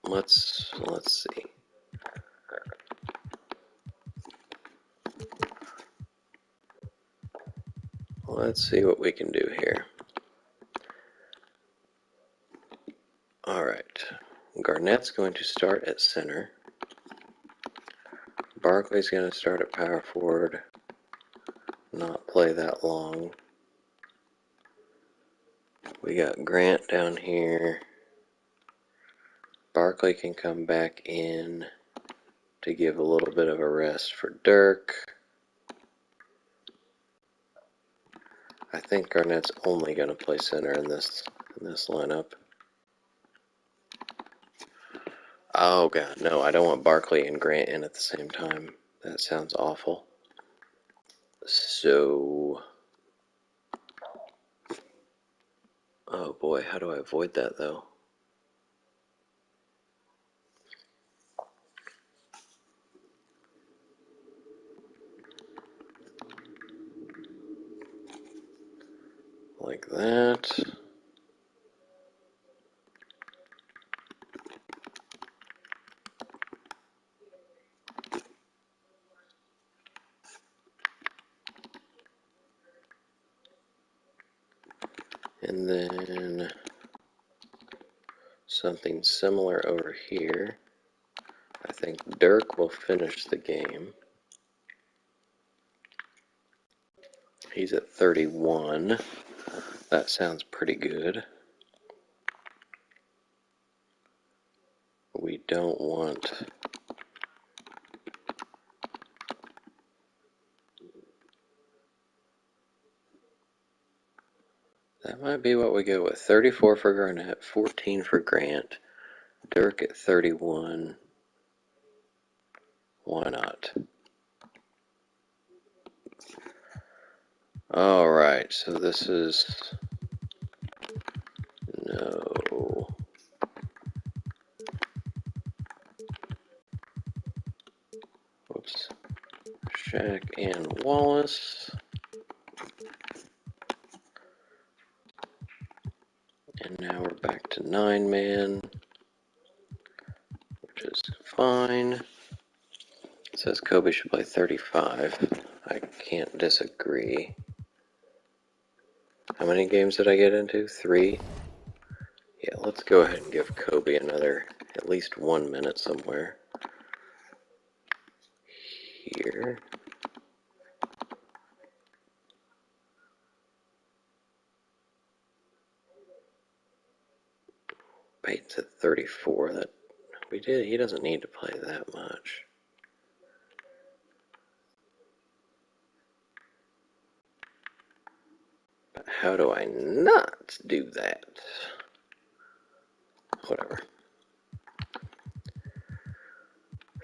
Let's see. Let's see what we can do here. Alright. Garnett's going to start at center. Barkley's going to start at power forward. Not play that long. We got Grant down here. Barkley can come back in to give a little bit of a rest for Dirk. I think Garnett's only going to play center in this lineup. Oh god, no, I don't want Barkley and Grant in at the same time. That sounds awful. So... Oh boy, how do I avoid that though? Like that. And then something similar over here. I think Dirk will finish the game. He's at 31. That sounds pretty good. We don't want That might be what we go with. 34 for Garnett, 14 for Grant, Dirk at 31. Why not? Alright, so this is... No. Whoops. Shaq and Wallace. And now we're back to 9-man, which is fine. It says Kobe should play 35. I can't disagree. How many games did I get into? 3? Yeah, let's go ahead and give Kobe another, at least 1 minute somewhere. Here. Peyton's at 34. That we did. He doesn't need to play that much. But how do I not do that? Whatever.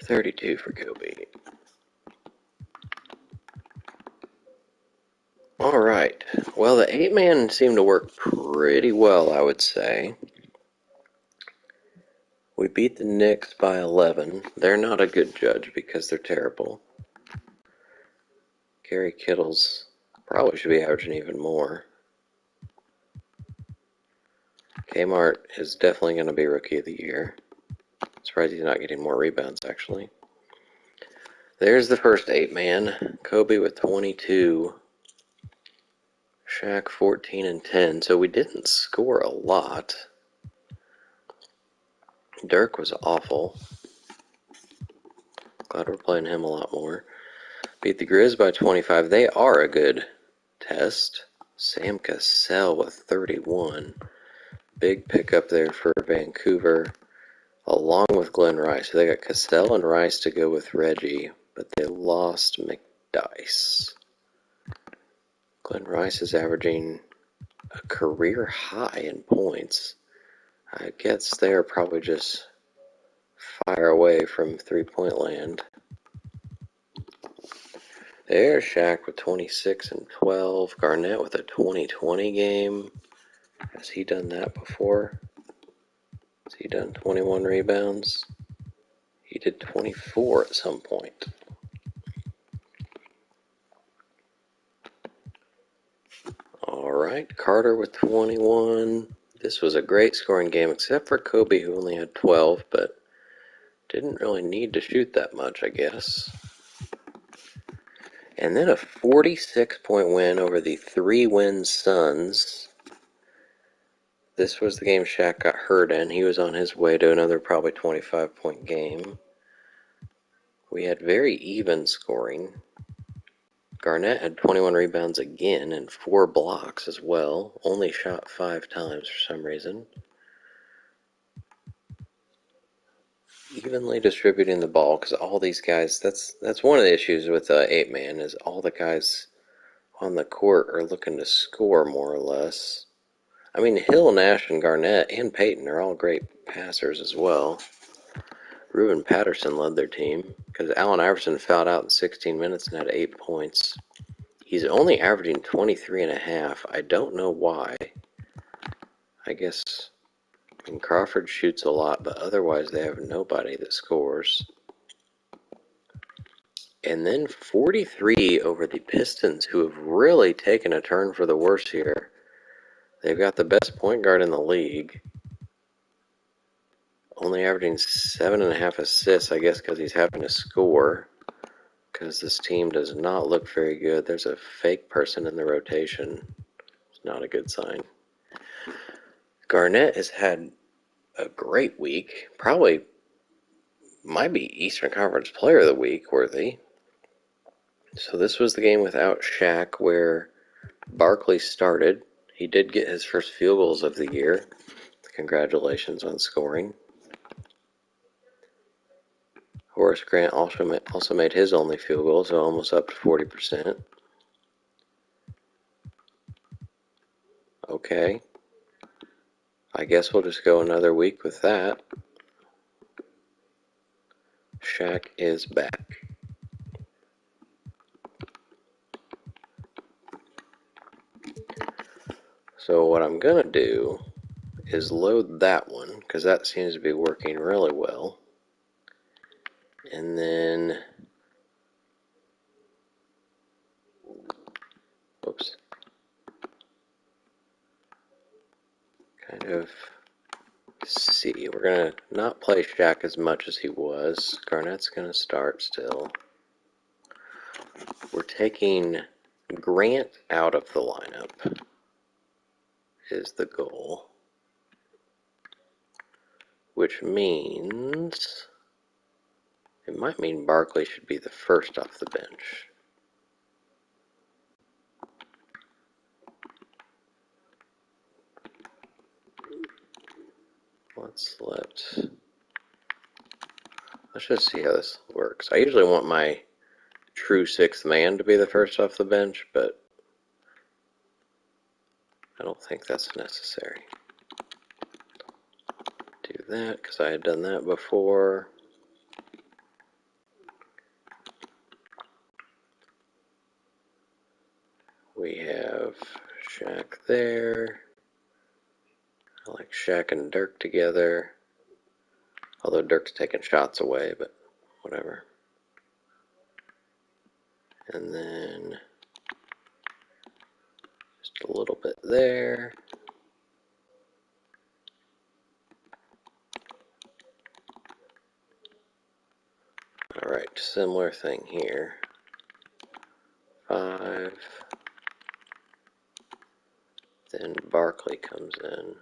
32 for Kobe. Alright. Well, the 8-man seemed to work pretty well, I would say. We beat the Knicks by 11. They're not a good judge because they're terrible. Gary Kittles probably should be averaging even more. Kmart is definitely going to be Rookie of the Year. Surprised he's not getting more rebounds, actually. There's the first 8-man. Kobe with 22. Shaq 14 and 10. So we didn't score a lot. Dirk was awful. Glad we're playing him a lot more. Beat the Grizz by 25. They are a good test. Sam Cassell with 31. Big pickup there for Vancouver, along with Glenn Rice. So they got Cassell and Rice to go with Reggie, but they lost McDyess. Glenn Rice is averaging a career high in points. I guess they are probably just fire away from three-point land. There's Shaq with 26 and 12. Garnett with a 20-20 game. Has he done that before? Has he done 21 rebounds? He did 24 at some point. Alright, Carter with 21. This was a great scoring game, except for Kobe, who only had 12, but didn't really need to shoot that much, I guess. And then a 46-point win over the 3-win Suns. This was the game Shaq got hurt in. He was on his way to another probably 25-point game. We had very even scoring. Garnett had 21 rebounds again and 4 blocks as well. Only shot 5 times for some reason. Evenly distributing the ball, because all these guys, that's one of the issues with 8-man, is all the guys on the court are looking to score more or less. I mean, Hill, Nash, and Garnett, and Peyton are all great passers as well. Reuben Patterson led their team, because Allen Iverson fouled out in 16 minutes and had 8 points. He's only averaging 23.5. I don't know why. I guess, I mean, Crawford shoots a lot, but otherwise they have nobody that scores. And then 43 over the Pistons, who have really taken a turn for the worse here. They've got the best point guard in the league. Only averaging 7.5 assists, I guess, because he's having to score. Because this team does not look very good. There's a fake person in the rotation. It's not a good sign. Garnett has had a great week. Probably might be Eastern Conference Player of the Week worthy. So this was the game without Shaq where Barkley started. He did get his first field goals of the year. Congratulations on scoring. Horace Grant also made his only field goal, so almost up to 40%. Okay. I guess we'll just go another week with that. Shaq is back. So what I'm going to do is load that one, because that seems to be working really well. And then, oops, kind of see. We're going to not play Shaq as much as he was. Garnett's going to start still. We're taking Grant out of the lineup is the goal, which means it might mean Barkley should be the first off the bench. Let's just see how this works. I usually want my true sixth man to be the first off the bench, but I don't think that's necessary. Do that because I had done that before. We have Shaq there. I like Shaq and Dirk together. Although Dirk's taking shots away, but whatever. And then just a little bit there. Alright, similar thing here. 5. Then Barkley comes in.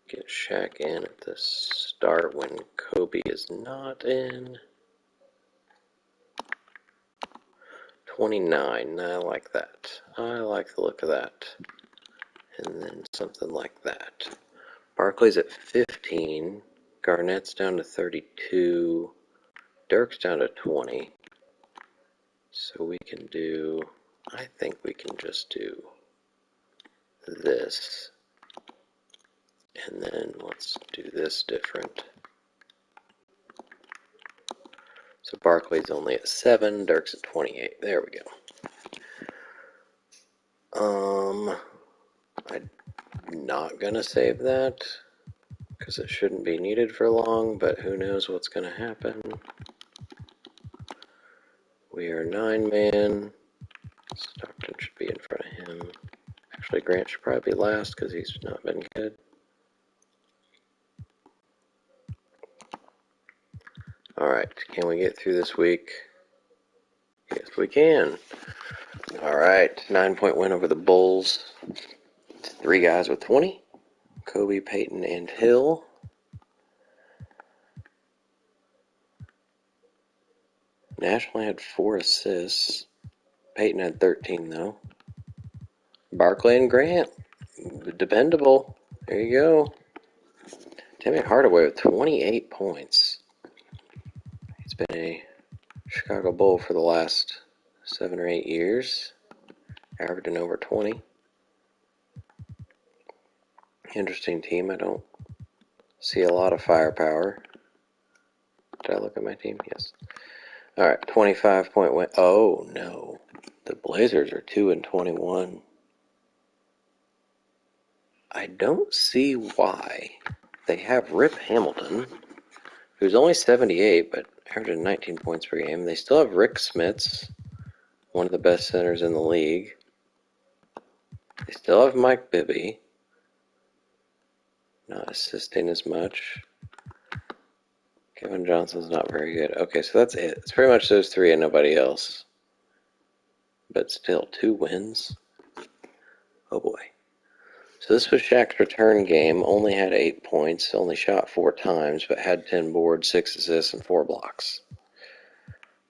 Get Shaq in at the start when Kobe is not in. 29, I like that. I like the look of that. And then something like that. Barkley's at 15. Garnett's down to 32. Dirk's down to 20. So we can do, I think we can just do this. And then let's do this different. So Barkley's only at 7, Dirk's at 28. There we go. I'm not gonna save that because it shouldn't be needed for long, but who knows what's gonna happen. We are 9-man. Stockton should be in front of him. Actually, Grant should probably be last because he's not been good. Alright, can we get through this week? Yes, we can. Alright, 9-point win over the Bulls. 3 guys with 20. Kobe, Peyton, and Hill. Nash only had 4 assists. Peyton had 13, though. Barkley and Grant. Dependable. There you go. Timmy Hardaway with 28 points. He's been a Chicago Bull for the last 7 or 8 years. Averaging over 20. Interesting team. I don't see a lot of firepower. Did I look at my team? Yes. Alright, 25-point win. Oh, no. The Blazers are 2-21. I don't see why. They have Rip Hamilton, who's only 78, but averaging 19 points per game. They still have Rick Smits, one of the best centers in the league. They still have Mike Bibby, not assisting as much. Kevin Johnson's not very good. Okay, so that's it. It's pretty much those 3 and nobody else. But still, 2 wins. Oh boy. So this was Shaq's return game. Only had 8 points. Only shot 4 times, but had 10 boards, 6 assists, and 4 blocks.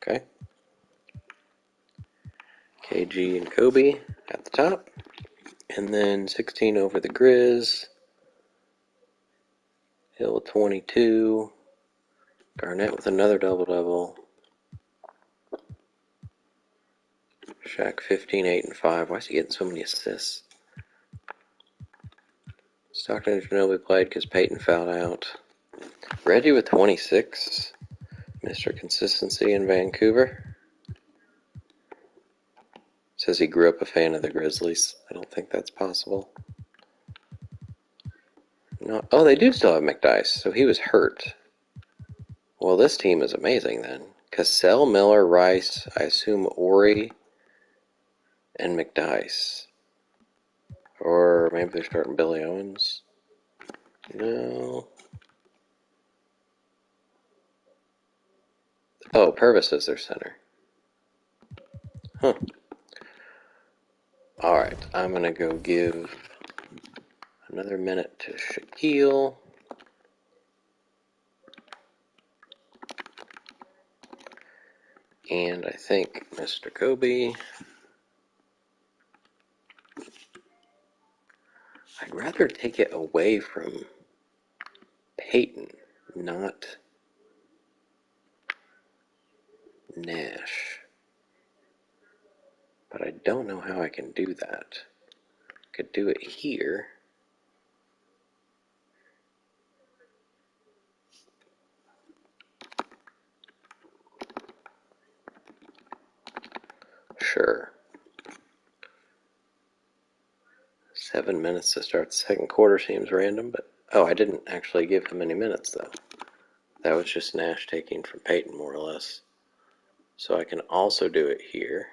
Okay. KG and Kobe at the top. And then 16 over the Grizz. Hill with 22. Garnett with another double-double. Shaq 15, 8, and 5. Why is he getting so many assists? Stockton and Ginobili played because Peyton fouled out. Reggie with 26. Mr. Consistency in Vancouver. Says he grew up a fan of the Grizzlies. I don't think that's possible. No. Oh, they do still have McDyess, so he was hurt. Well, this team is amazing then. Cassell, Miller, Rice, I assume Ori, and McDyess. Or maybe they're starting Billy Owens. No. Oh, Purvis is their center. Huh. Alright, I'm going to go give another minute to Shaquille. And I think Mr. Kobe. I'd rather take it away from Peyton, not Nash. But I don't know how I can do that. I could do it here. Sure. 7 minutes to start the second quarter seems random, but oh, I didn't actually give him any minutes though. That was just Nash taking from Peyton more or less. So I can also do it here.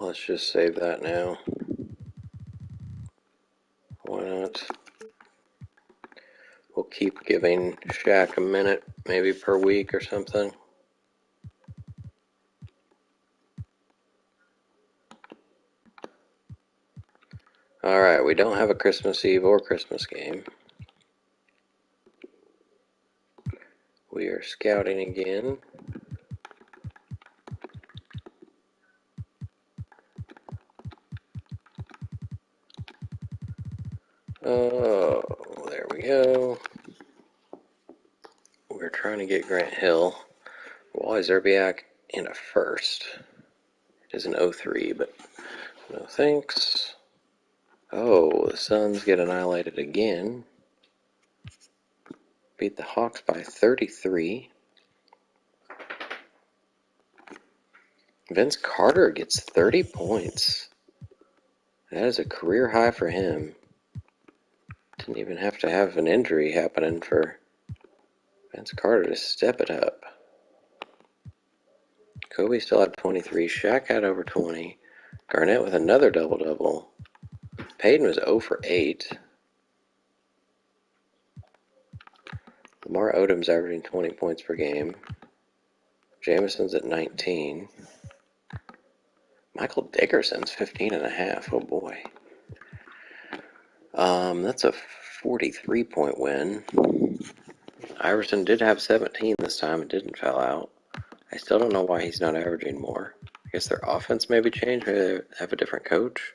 Let's just save that now. Why not? We'll keep giving Shaq a minute, maybe per week or something. Alright, we don't have a Christmas Eve or Christmas game. We are scouting again. Oh, there we go. We're trying to get Grant Hill. Wally Zerbiak in a first. It is an 03, but no thanks. Oh, the Suns get annihilated again. Beat the Hawks by 33. Vince Carter gets 30 points. That is a career high for him. Didn't even have to have an injury happening for Vince Carter to step it up. Kobe still had 23. Shaq had over 20. Garnett with another double-double. Payton was 0 for 8. Lamar Odom's averaging 20 points per game. Jameson's at 19. Michael Dickerson's 15 and a half. Oh boy. That's a 43-point win. Iverson did have 17 this time and didn't foul out. I still don't know why he's not averaging more. I guess their offense maybe changed. Maybe they have a different coach.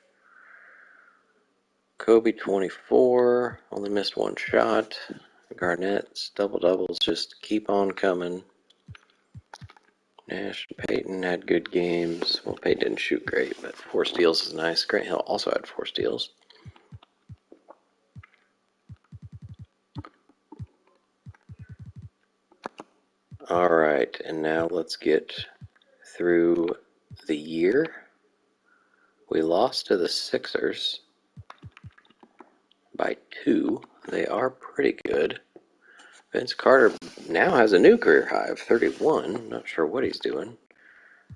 Kobe 24, only missed one shot. Garnett's double-doubles just keep on coming. Nash and Peyton had good games. Well, Peyton didn't shoot great, but 4 steals is nice. Grant Hill also had 4 steals. Alright, and now let's get through the year. We lost to the Sixers by 2. They are pretty good. Vince Carter now has a new career high of 31. Not sure what he's doing.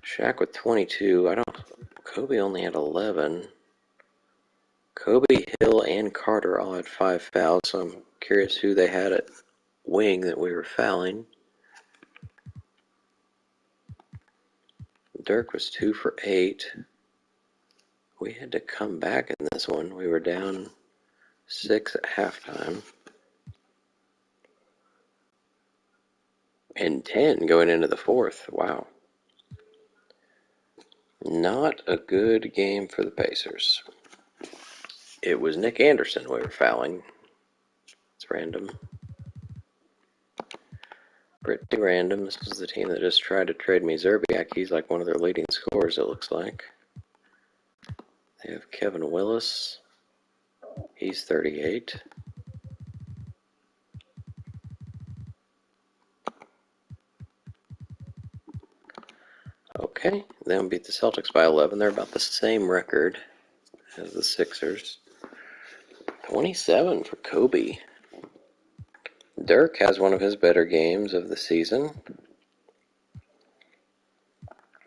Shaq with 22. Kobe only had 11. Kobe, Hill, and Carter all had 5 fouls, so I'm curious who they had at wing that we were fouling. Dirk was 2 for 8. We had to come back in this one. We were down 6 at halftime. And 10 going into the fourth. Wow. Not a good game for the Pacers. It was Nick Anderson we were fouling. It's random. Pretty random. This is the team that just tried to trade me Zerbiak. He's like one of their leading scorers, it looks like. They have Kevin Willis. He's 38. Okay, they beat the Celtics by 11. They're about the same record as the Sixers. 27 for Kobe. Dirk has one of his better games of the season.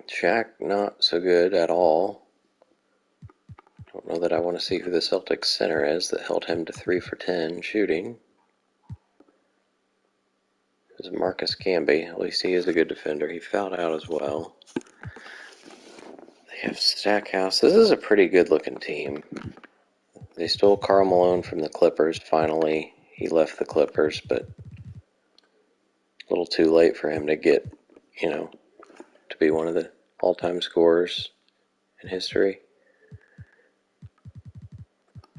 Shaq, not so good at all. Don't know that I want to see who the Celtics center is that held him to 3 for 10 shooting. It was Marcus Camby. At least he is a good defender. He fouled out as well. They have Stackhouse. This is a pretty good looking team. They stole Karl Malone from the Clippers finally. He left the Clippers, but a little too late for him to get, to be one of the all-time scorers in history.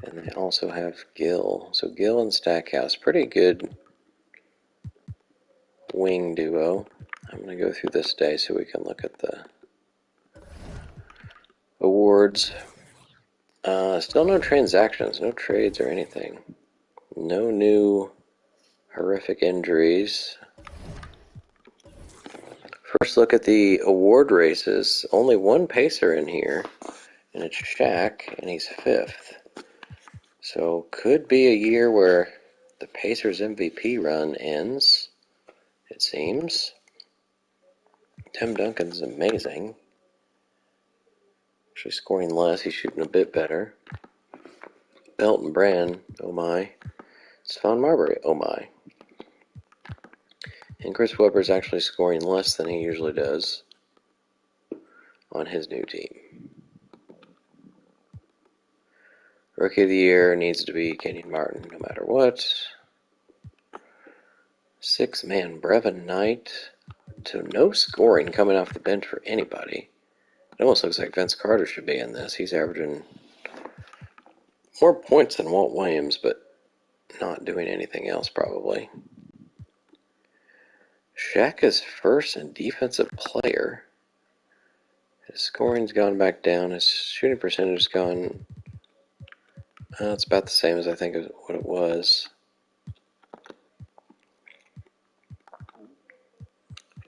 And they also have Gill. So Gill and Stackhouse, pretty good wing duo. I'm going to go through this day so we can look at the awards. Still no transactions, no trades or anything. No new horrific injuries. First look at the award races. Only one Pacer in here, and it's Shaq, and he's 5th. So could be a year where the Pacers MVP run ends, it seems. Tim Duncan's amazing. Actually scoring less, he's shooting a bit better. Elton Brand, oh my. Stephon Marbury, oh my. And Chris Webber's actually scoring less than he usually does on his new team. Rookie of the Year needs to be Kenyon Martin no matter what. 6-man Brevin Knight. So no scoring coming off the bench for anybody. It almost looks like Vince Carter should be in this. He's averaging more points than Walt Williams, but not doing anything else probably. Shaq is first in defensive player. His scoring's gone back down. His shooting percentage has gone... it's about the same as I think what it was.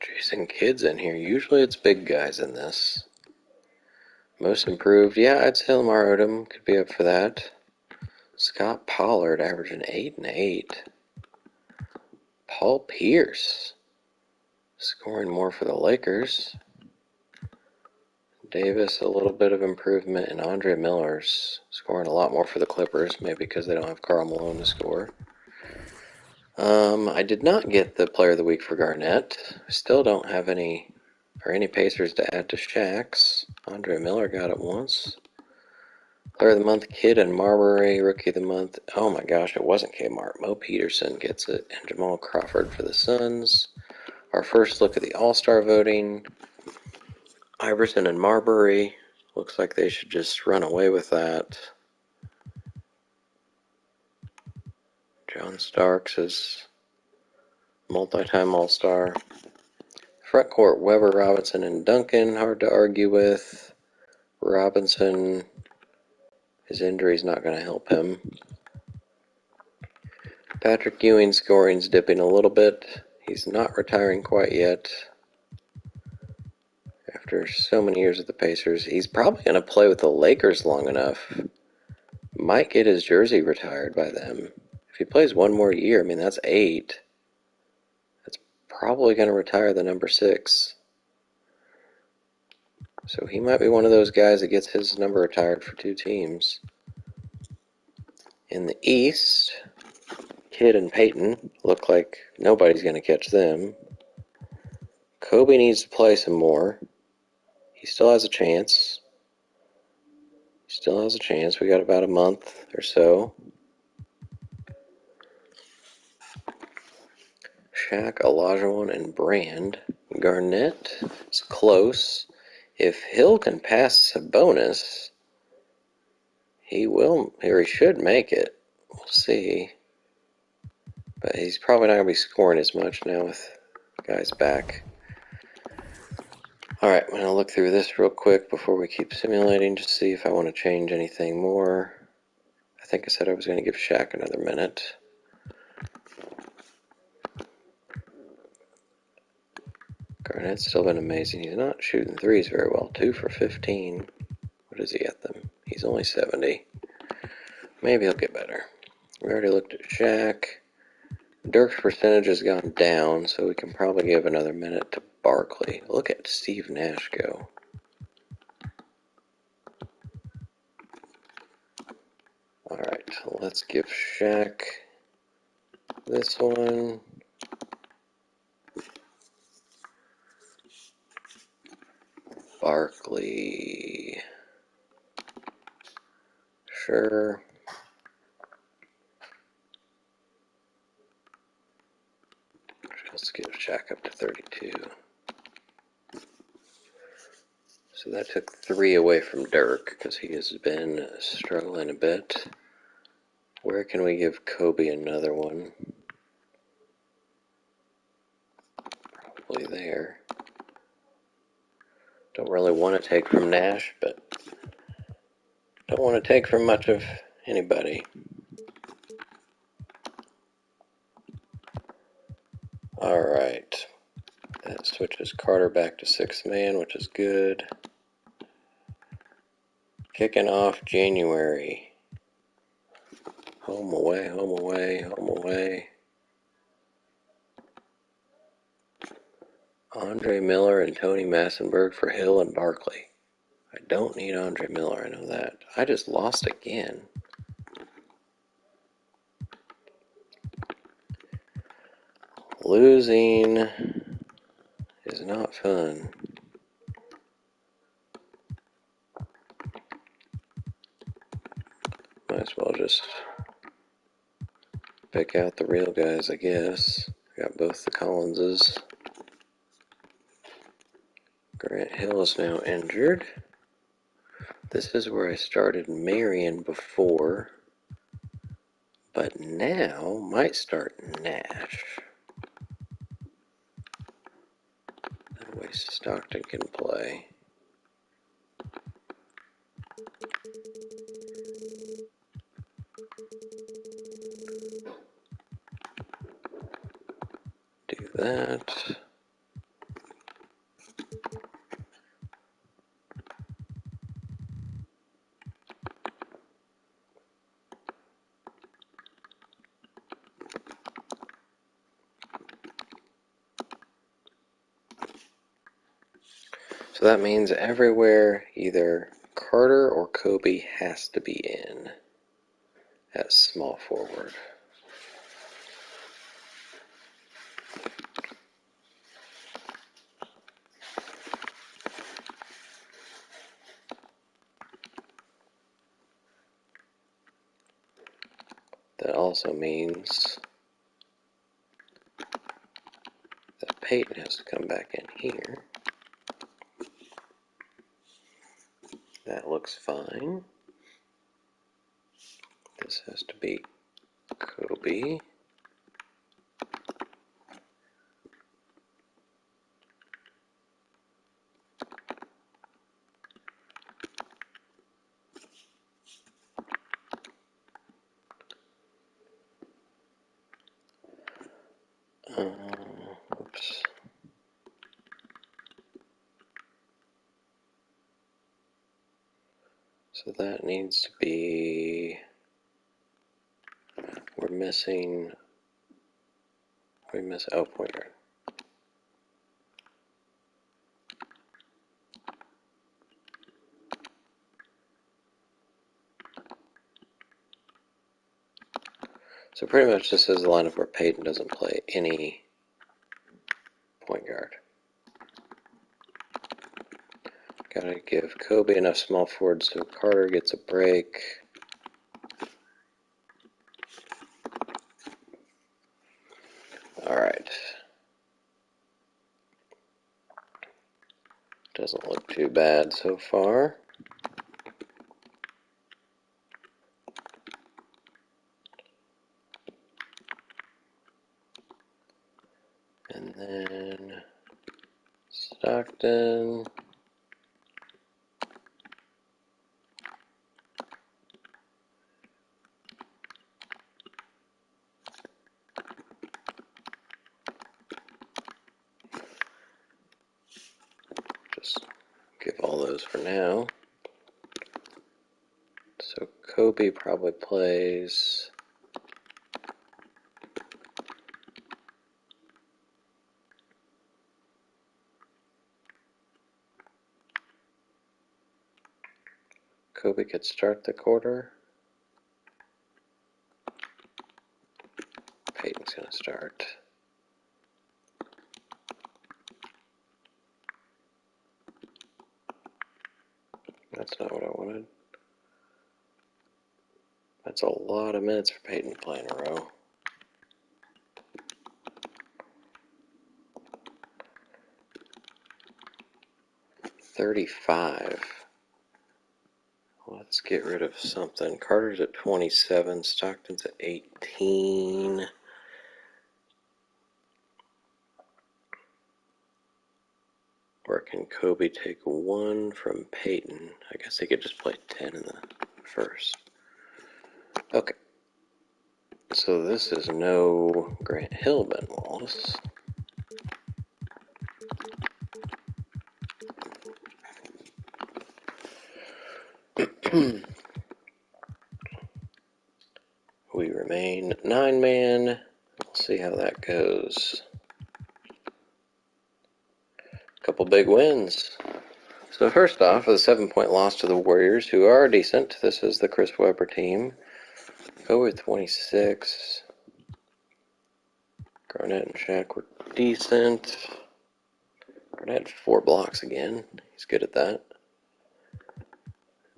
Jason Kidd's in here. Usually it's big guys in this. Most improved, yeah, I'd say Lamar Odom could be up for that. Scott Pollard averaging 8 and 8. Paul Pierce scoring more for the Lakers. Davis, a little bit of improvement, and Andre Miller's scoring a lot more for the Clippers, maybe because they don't have Karl Malone to score. I did not get the Player of the Week for Garnett. I still don't have any Pacers to add to Shaq's. Andre Miller got it once. Player of the Month, Kidd and Marbury. Rookie of the Month, oh my gosh, it wasn't Kmart. Mo Peterson gets it, and Jamal Crawford for the Suns. Our first look at the All-Star voting. Iverson and Marbury. Looks like they should just run away with that. John Starks is multi-time All-Star. Front court, Weber, Robinson, and Duncan. Hard to argue with. Robinson, his injury's not going to help him. Patrick Ewing's scoring's dipping a little bit. He's not retiring quite yet. After so many years with the Pacers, he's probably going to play with the Lakers long enough. Might get his jersey retired by them. If he plays one more year, I mean, that's 8. That's probably going to retire the number 6. So he might be one of those guys that gets his number retired for 2 teams. In the East, Kidd and Peyton look like nobody's going to catch them. Kobe needs to play some more. He still has a chance. We got about a month or so. Shaq, Olajuwon, and Brand. Garnett is close. If Hill can pass Sabonis, he will, or he should make it. We'll see. But he's probably not going to be scoring as much now with guys back. Alright, I'm going to look through this real quick before we keep simulating to see if I want to change anything more. I think I said I was going to give Shaq another minute. Garnett's still been amazing. He's not shooting threes very well. 2 for 15. What does he at them? He's only 70. Maybe he'll get better. We already looked at Shaq. Dirk's percentage has gone down, so we can probably give another minute to Barkley. Look at Steve Nash go. Alright, let's give Shaq this one. Barkley. Sure. Let's give Shaq up to 32. So that took 3 away from Dirk because he has been struggling a bit. Where can we give Kobe another one? Probably there. Don't really want to take from Nash, but don't want to take from much of anybody. Alright. That switches Carter back to 6th man, which is good. Kicking off January. Home away, home away, home away. Andre Miller and Tony Massenberg for Hill and Barkley. I don't need Andre Miller, I know that. I just lost again. Losing is not fun. Might as well just pick out the real guys, I guess. Got both the Collinses. Grant Hill is now injured. This is where I started Marion before, but now might start Nash. That way Stockton can play. Do that. So that means everywhere either Carter or Kobe has to be in at small forward. That also means that Peyton has to come back in here. That looks fine. This has to be Kobe. Oops. So that needs to be, we're missing, oh, point guard. So pretty much this is the lineup where Peyton doesn't play any point guard. Gotta give Kobe enough small forward so Carter gets a break. Alright. Doesn't look too bad so far. And then Stockton. Just give all those for now. So Kobe probably plays. Kobe could start the quarter. Peyton's going to start. That's not what I wanted. That's a lot of minutes for Peyton to play in a row. $35. Let's get rid of something. Carter's at 27. Stockton's at 18. Or can Kobe take 1 from Peyton? I guess he could just play 10 in the first. Okay. So this is no Grant Hill Ben Wallace. We remain 9-man. We'll see how that goes. Couple big wins. So first off, with a 7-point loss to the Warriors, who are decent. This is the Chris Webber team. Go with 26. Garnett and Shaq were decent. Garnett had 4 blocks again. He's good at that.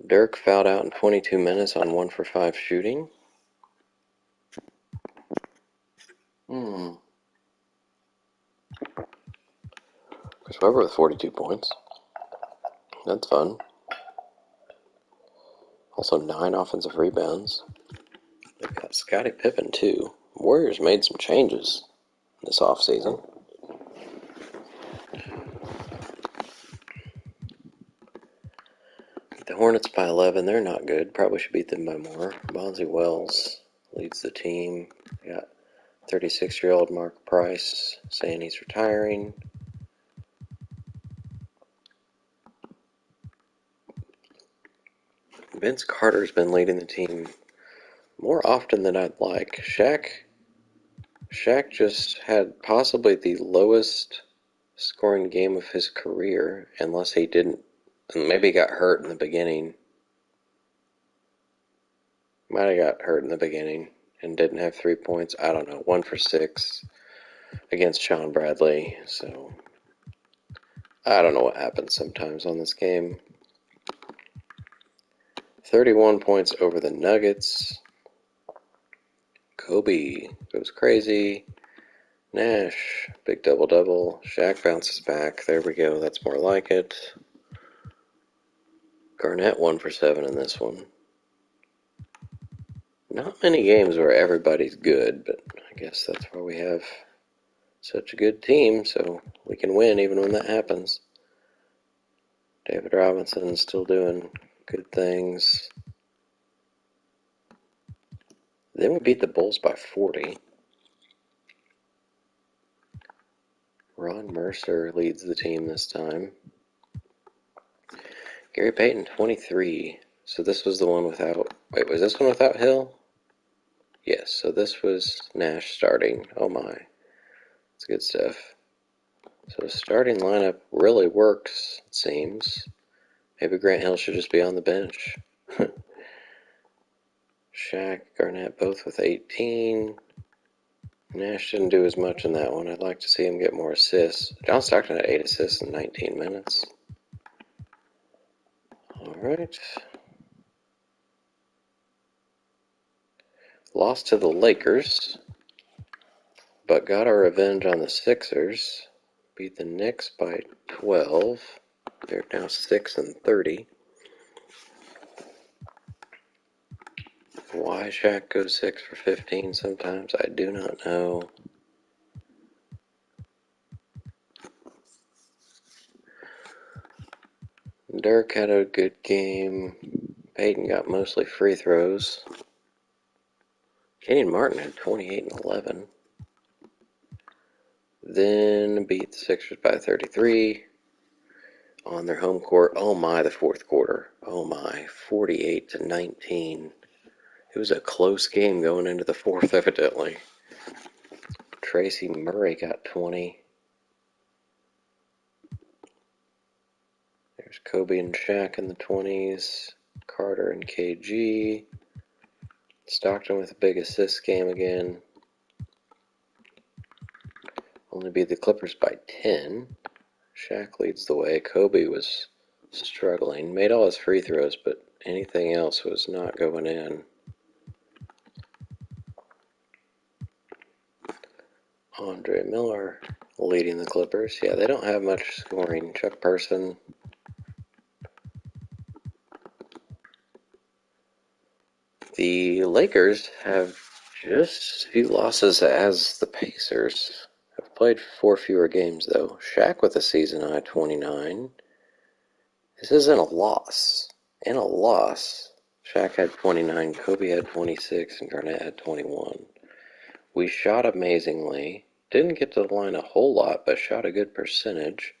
Dirk fouled out in 22 minutes on 1 for 5 shooting. Chris Webber with 42 points. That's fun. Also 9 offensive rebounds. They've got Scottie Pippen too. Warriors made some changes this offseason. The Hornets by 11. They're not good. Probably should beat them by more. Bonzi Wells leads the team. They got 36-year-old Mark Price saying he's retiring. Vince Carter's been leading the team more often than I'd like. Shaq just had possibly the lowest scoring game of his career, unless he didn't. Maybe he got hurt in the beginning. Might have got hurt in the beginning and didn't have 3 points. I don't know. 1 for 6 against Sean Bradley. So I don't know what happens sometimes on this game. 31 points over the Nuggets. Kobe goes crazy. Nash, big double-double. Shaq bounces back. There we go. That's more like it. Garnett 1 for 7 in this one. Not many games where everybody's good, but I guess that's why we have such a good team, so we can win even when that happens. David Robinson's still doing good things. Then we beat the Bulls by 40. Ron Mercer leads the team this time. Gary Payton, 23. So this was the one without... Wait, was this one without Hill? Yes, so this was Nash starting. Oh my. That's good stuff. So starting lineup really works, it seems. Maybe Grant Hill should just be on the bench. Shaq, Garnett both with 18. Nash didn't do as much in that one. I'd like to see him get more assists. John Stockton had 8 assists in 19 minutes. Alright. Lost to the Lakers, but got our revenge on the Sixers. Beat the Knicks by 12. They're now 6 and 30. Why Shaq goes 6 for 15 sometimes, I do not know. Dirk had a good game. Peyton got mostly free throws. Kenyon Martin had 28 and 11. Then beat the Sixers by 33 on their home court. Oh my, the fourth quarter. Oh my, 48 to 19. It was a close game going into the fourth, evidently. Tracy Murray got 20. There's Kobe and Shaq in the 20s. Carter and KG. Stockton with a big assist game again. Only beat the Clippers by 10. Shaq leads the way. Kobe was struggling. Made all his free throws, but anything else was not going in. Andre Miller leading the Clippers. Yeah, they don't have much scoring. Chuck Person. The Lakers have just as few losses as the Pacers. Have played 4 fewer games, though. Shaq with a season high 29. This isn't a loss. In a loss, Shaq had 29, Kobe had 26, and Garnett had 21. We shot amazingly. Didn't get to the line a whole lot, but shot a good percentage.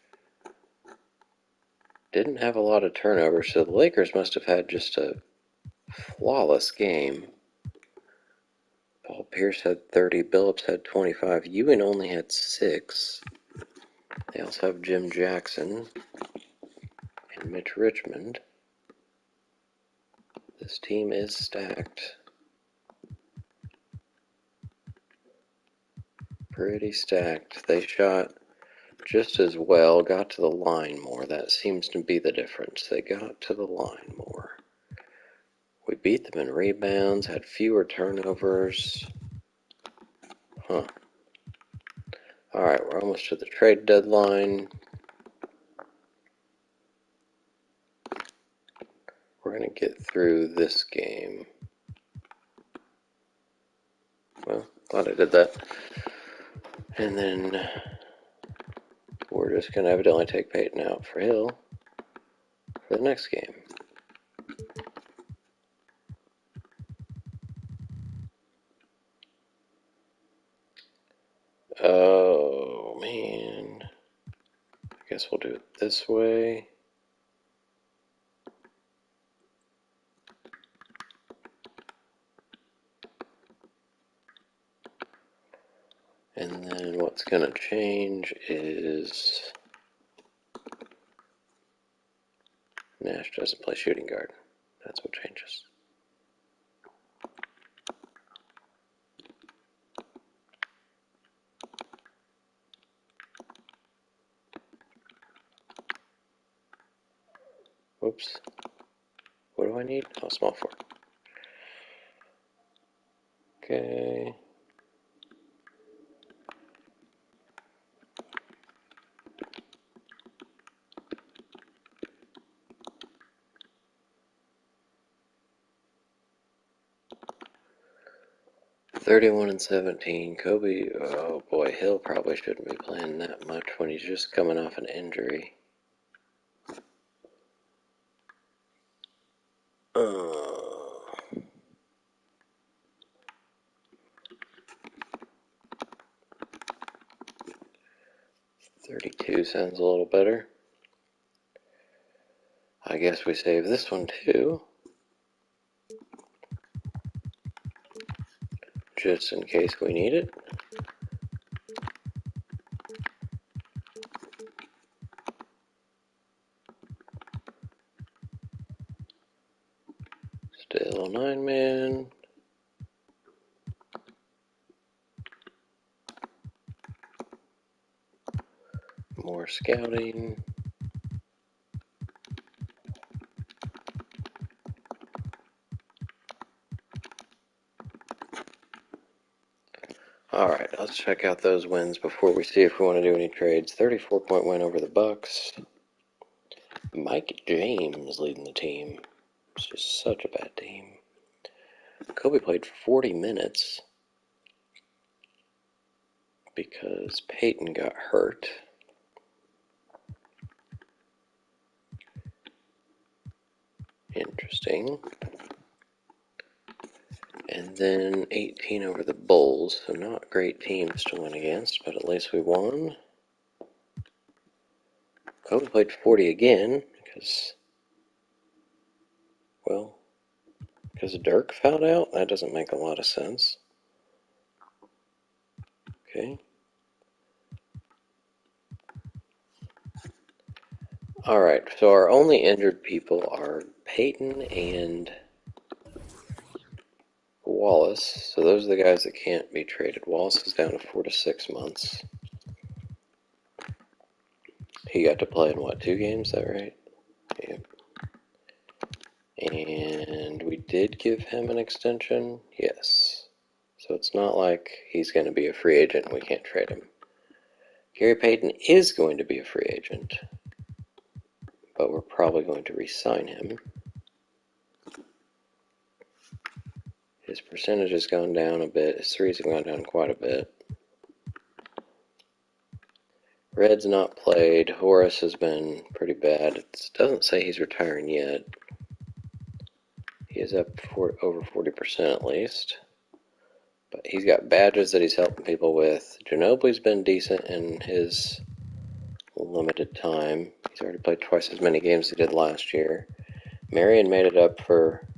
Didn't have a lot of turnovers, so the Lakers must have had just a flawless game. Paul Pierce had 30, Billups had 25, Ewing only had 6. They also have Jim Jackson and Mitch Richmond. This team is stacked. Pretty stacked. They shot just as well, got to the line more. That seems to be the difference. They got to the line more. We beat them in rebounds, had fewer turnovers. Huh. Alright, we're almost to the trade deadline. We're going to get through this game. Well, glad I did that. And then we're just going to evidently take Peyton out for Hill for the next game. Oh, man. I guess we'll do it this way. And then what's going to change is Nash doesn't play shooting guard. That's what changes. Whoops. What do I need? Oh, small forward. Okay. $31 and 17. Kobe, oh boy, Hill probably shouldn't be playing that much when he's just coming off an injury. Uh, 32 sounds a little better. I guess we save this one too, just in case we need it. Still 9-man. More scouting. Alright, let's check out those wins before we see if we want to do any trades. 34-point win over the Bucks. Mike James leading the team. It's just such a bad team. Kobe played 40 minutes because Peyton got hurt. Interesting. And then 18 over the Bulls, so not great teams to win against, but at least we won. Kobe played 40 again because Dirk fouled out? That doesn't make a lot of sense. Okay. Alright, so our only injured people are Peyton and Wallace. So those are the guys that can't be traded. Wallace is down to 4 to 6 months. He got to play in what, 2 games? Is that right? Yep. And we did give him an extension? Yes. So it's not like he's going to be a free agent and we can't trade him. Gary Payton is going to be a free agent, but we're probably going to re-sign him. His percentage has gone down a bit. His threes have gone down quite a bit. Red's not played. Horace has been pretty bad. It doesn't say he's retiring yet. He is up over 40% at least. But he's got badges that he's helping people with. Ginobili's been decent in his limited time. He's already played twice as many games as he did last year. Marion made it up for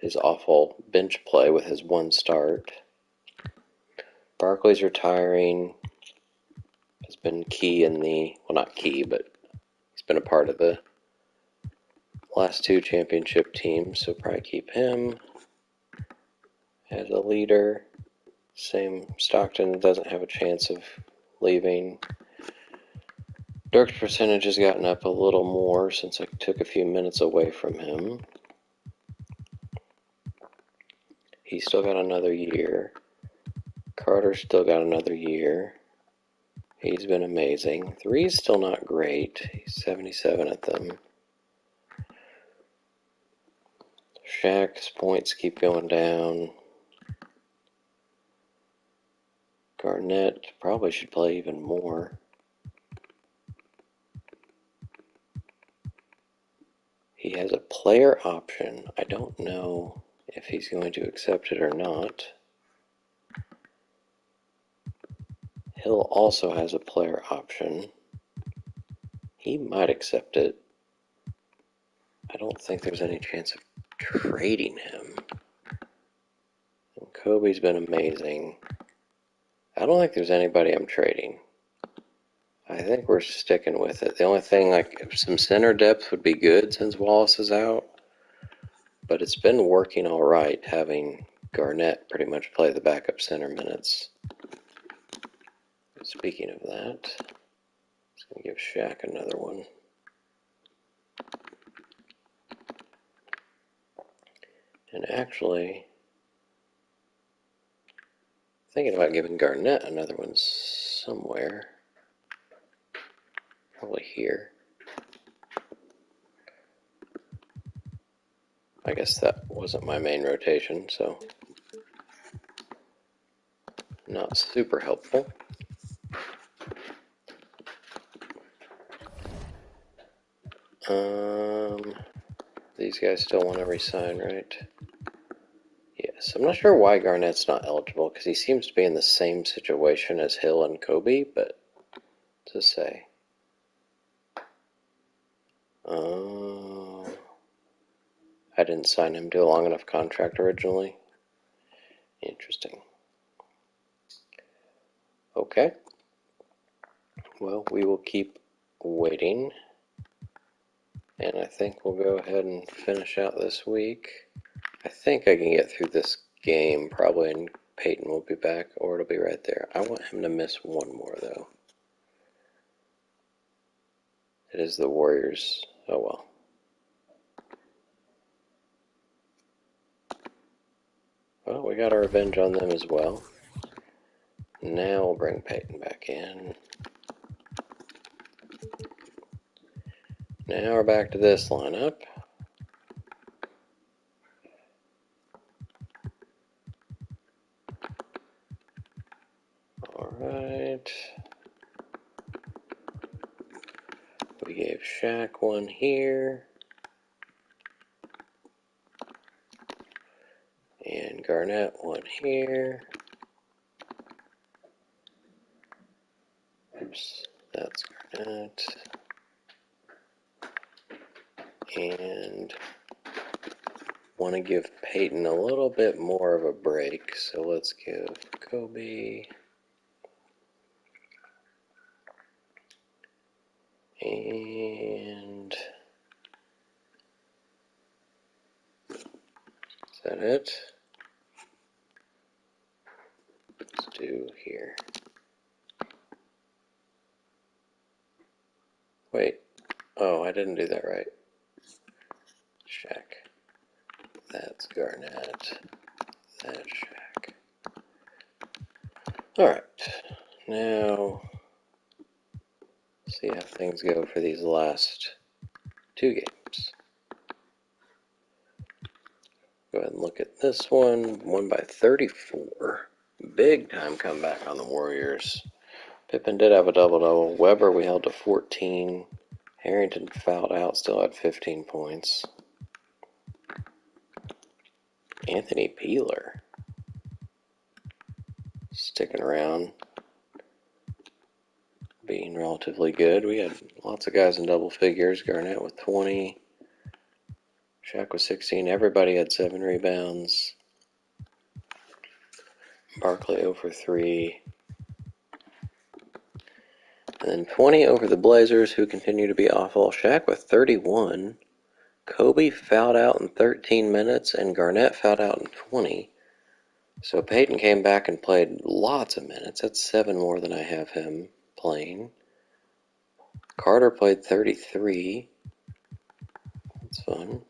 his awful bench play with his 1 start. Barkley's retiring. Has been key in the, well, not key, but he's been a part of the last 2 championship teams, so probably keep him as a leader. Same, Stockton doesn't have a chance of leaving. Dirk's percentage has gotten up a little more since I took a few minutes away from him. He's still got another year. Carter's still got another year. He's been amazing. 3's still not great. He's 77 at them. Shaq's points keep going down. Garnett probably should play even more. He has a player option. I don't know if he's going to accept it or not. Hill also has a player option. He might accept it. I don't think there's any chance of trading him. And Kobe's been amazing. I don't think there's anybody I'm trading. I think we're sticking with it. The only thing, like, some center depth would be good since Wallace is out. But it's been working all right having Garnett pretty much play the backup center minutes. Speaking of that, I'm going to give Shaq another one. And actually, thinking about giving Garnett another one somewhere. Probably here. I guess that wasn't my main rotation, so not super helpful. These guys still want to resign, right? Yes. I'm not sure why Garnett's not eligible, because he seems to be in the same situation as Hill and Kobe, but to say. I didn't sign him to a long enough contract originally. Interesting. Okay. Well, we will keep waiting. And I think we'll go ahead and finish out this week. I think I can get through this game probably, and Peyton will be back, or it'll be right there. I want him to miss one more, though. It is the Warriors. Oh, well. Well, we got our revenge on them as well. Now we'll bring Peyton back in. Now we're back to this lineup. Alright. We gave Shaq one here. And Garnett one here. Oops, that's Garnett. And want to give Peyton a little bit more of a break, so let's give Kobe and is that it? Let's do here. Wait, oh, I didn't do that right. Shaq. That's Garnett. That's Shaq. Alright, now see how things go for these last two games. Go ahead and look at this one. Won by 34. Big time comeback on the Warriors. Pippen did have a double-double. Weber we held to 14. Harrington fouled out, still had 15 points. Anthony Peeler sticking around, being relatively good. We had lots of guys in double figures. Garnett with 20. Shaq with 16. Everybody had 7 rebounds. Barkley over 3. And then 20 over the Blazers, who continue to be awful. Shaq with 31. Kobe fouled out in 13 minutes, and Garnett fouled out in 20. So Peyton came back and played lots of minutes. That's 7 more than I have him playing. Carter played 33. That's fun.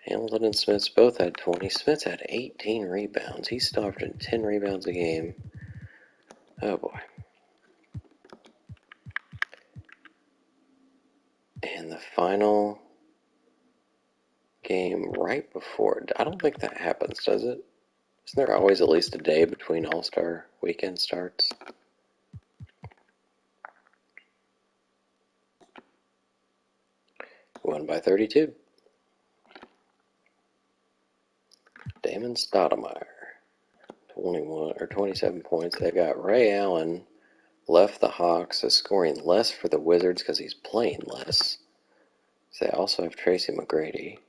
Hamilton and Smith both had 20. Smith had 18 rebounds. He stopped at 10 rebounds a game. Oh boy. And the final game right before, I don't think that happens, does it? Isn't there always at least a day between All-Star weekend starts? Won by 32. Damon Stoudemire, 21 or 27 points. They got Ray Allen left the Hawks as scoring less for the Wizards because he's playing less. So they also have Tracy McGrady.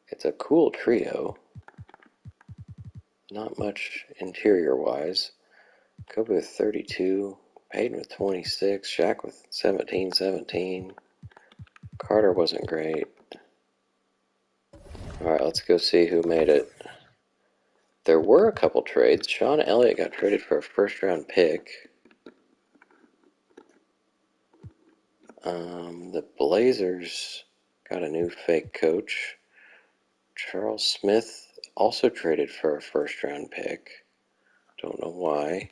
It's a cool trio. Not much interior-wise. Kobe with 32. Peyton with 26. Shaq with 17. Carter wasn't great. Alright, let's go see who made it. There were a couple trades. Sean Elliott got traded for a first-round pick. The Blazers got a new fake coach. Charles Smith also traded for a first-round pick. Don't know why.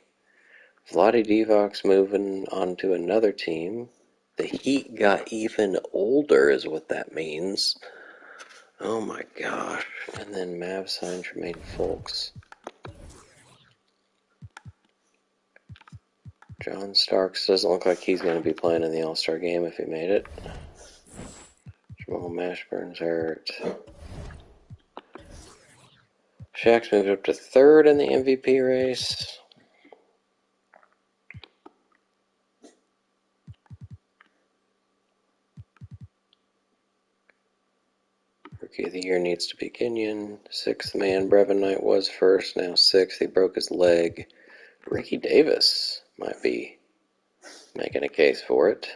Vlade Divac's moving on to another team. The Heat got even older is what that means. Oh my gosh. And then Mavs signed Tremaine Fulks. John Starks doesn't look like he's going to be playing in the All-Star game if he made it. Jamal Mashburn's hurt. Shaq's moved up to third in the MVP race. Rookie of the Year needs to be Kenyon. Sixth man, Brevin Knight was first, now sixth. He broke his leg. Ricky Davis might be making a case for it.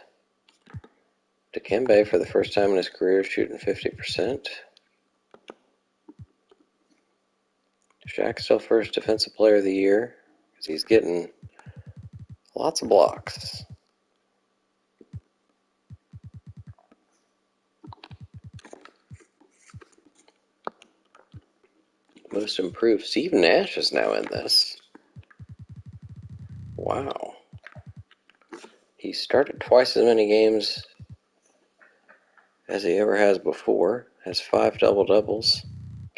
Dikembe, for the first time in his career, shooting 50%. Shaq still first Defensive Player of the Year because he's getting lots of blocks. Most improved. Steve Nash is now in this. Wow. He started twice as many games as he ever has before. Has 5 double-doubles.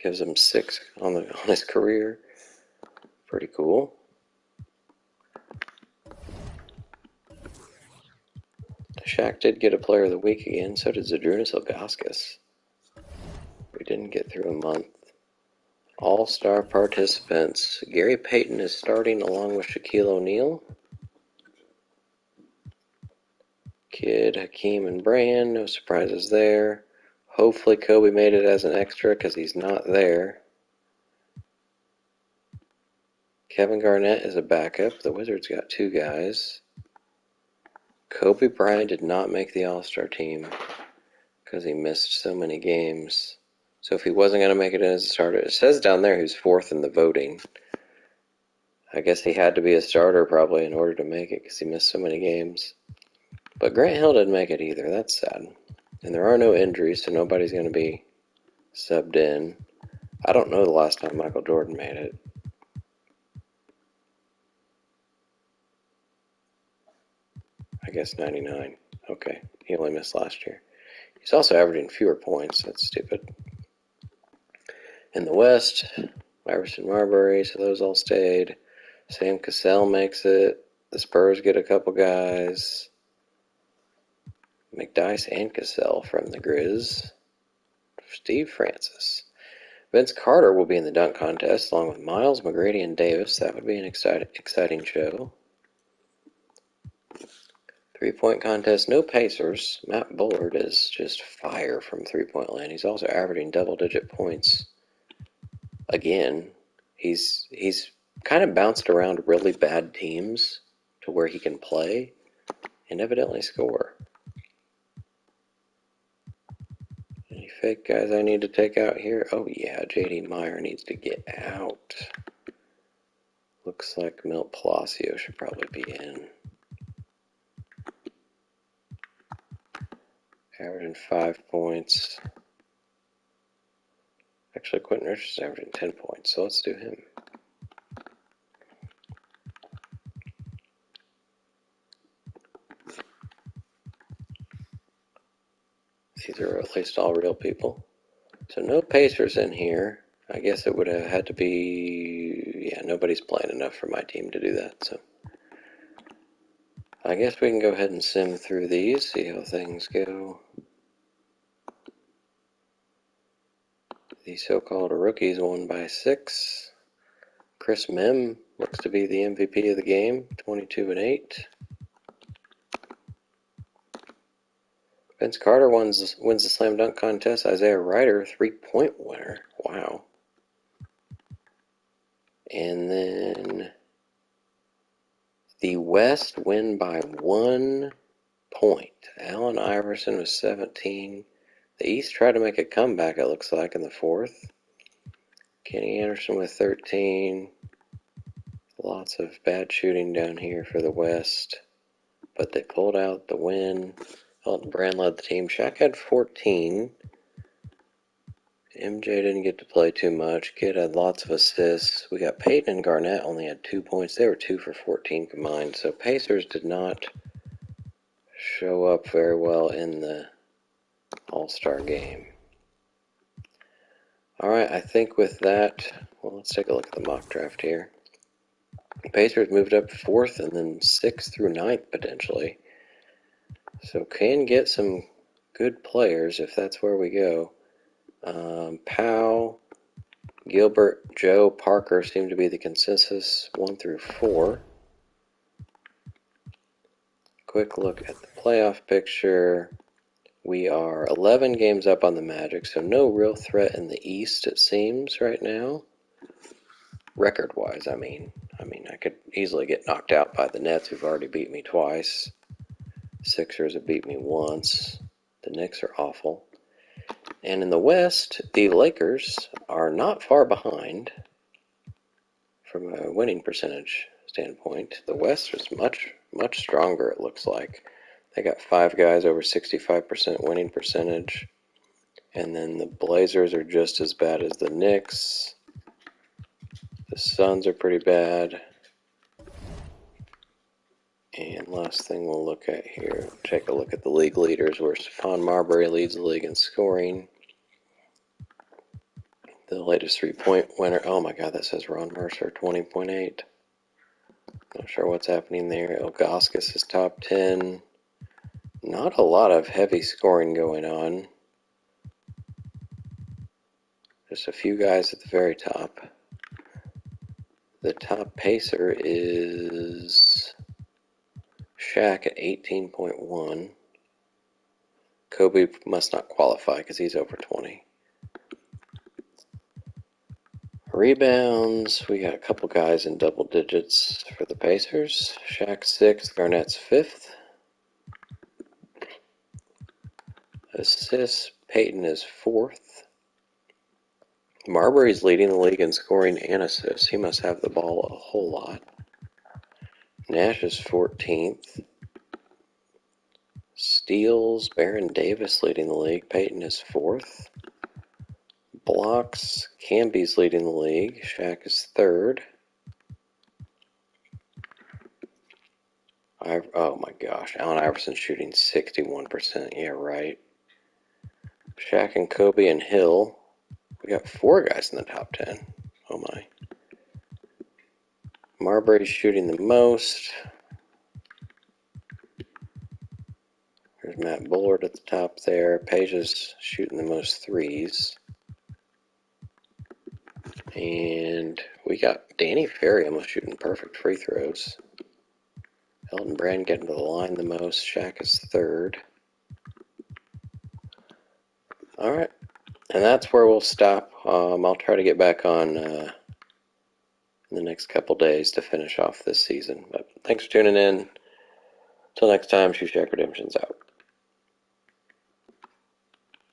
Gives him 6 on his career. Pretty cool. Shaq did get a Player of the Week again. So did Zydrunas Ilgauskas. We didn't get through a month. All-Star participants. Gary Payton is starting along with Shaquille O'Neal. Kidd, Hakeem, and Brand. No surprises there. Hopefully Kobe made it as an extra because he's not there. Kevin Garnett is a backup. The Wizards got 2 guys. Kobe Bryant did not make the All-Star team because he missed so many games. So if he wasn't going to make it as a starter, it says down there he's 4th in the voting. I guess he had to be a starter probably in order to make it because he missed so many games. But Grant Hill didn't make it either. That's sad. And there are no injuries, so nobody's going to be subbed in. I don't know the last time Michael Jordan made it. I guess 99. Okay, he only missed last year. He's also averaging fewer points. That's stupid. In the West, Iverson Marbury, so those all stayed. Sam Cassell makes it. The Spurs get a couple guys. McDyess and Cassell from the Grizz. Steve Francis. Vince Carter will be in the dunk contest along with Miles, McGrady, and Davis. That would be an exciting show. 3-point contest, no Pacers. Matt Bullard is just fire from 3-point land. He's also averaging double-digit points. Again, he's kind of bounced around really bad teams to where he can play and evidently score. Any fake guys I need to take out here? Oh yeah, J.D. Meyer needs to get out. Looks like Milt Palacio should probably be in. Averaging 5 points. Actually, Quentin Richards is averaging 10 points, so let's do him. These are at least all real people. So no Pacers in here. I guess it would have had to be... Yeah, nobody's playing enough for my team to do that, so... I guess we can go ahead and sim through these, see how things go. The so-called rookies won by 6. Chris Mem looks to be the MVP of the game, 22-8. Vince Carter wins the slam dunk contest. Isaiah Ryder, 3-point winner. Wow. And then the West win by 1 point. Allen Iverson was 17. The East tried to make a comeback, it looks like, in the 4th. Kenny Anderson with 13. Lots of bad shooting down here for the West. But they pulled out the win. Elton Brand led the team. Shaq had 14. MJ didn't get to play too much. Kidd had lots of assists. We got Peyton and Garnett only had 2 points. They were 2 for 14 combined. So Pacers did not show up very well in the All-Star game. Alright, I think with that, well, let's take a look at the mock draft here. Pacers moved up 4th and then 6th through 9th potentially. So can get some good players if that's where we go. Powell, Gilbert, Joe, Parker seem to be the consensus 1 through 4. Quick look at the playoff picture. We are 11 games up on the Magic, so no real threat in the East, it seems, right now. Record-wise, I mean, I could easily get knocked out by the Nets, who've already beat me twice. Sixers have beat me once. The Knicks are awful. And in the West, the Lakers are not far behind from a winning percentage standpoint. The West is much, much stronger, it looks like. They got 5 guys over 65% winning percentage. And then the Blazers are just as bad as the Knicks. The Suns are pretty bad. And last thing we'll look at here, take a look at the league leaders, where Stephon Marbury leads the league in scoring. The latest 3-point winner, oh my god, that says Ron Mercer, 20.8. Not sure what's happening there. Ilgauskas is top 10. Not a lot of heavy scoring going on. Just a few guys at the very top. The top pacer is Shaq at 18.1. Kobe must not qualify because he's over 20. Rebounds, we got a couple guys in double digits for the Pacers. Shaq's 6th, Garnett's 5th. Assists, Peyton is 4th. Marbury's leading the league in scoring and assists. He must have the ball a whole lot. Nash is 14th. Steals, Baron Davis leading the league. Peyton is 4th. Blocks, Camby's leading the league. Shaq is 3rd. Oh my gosh, Allen Iverson's shooting 61%. Yeah, right. Shaq and Kobe and Hill. We got 4 guys in the top 10. Oh my. Marbury's shooting the most. There's Matt Bullard at the top there. Page is shooting the most threes. And we got Danny Ferry almost shooting perfect free throws. Elton Brand getting to the line the most. Shaq is 3rd. All right. And that's where we'll stop. I'll try to get back on in the next couple days to finish off this season. But thanks for tuning in. Till next time, Shoe Shack Redemption's out.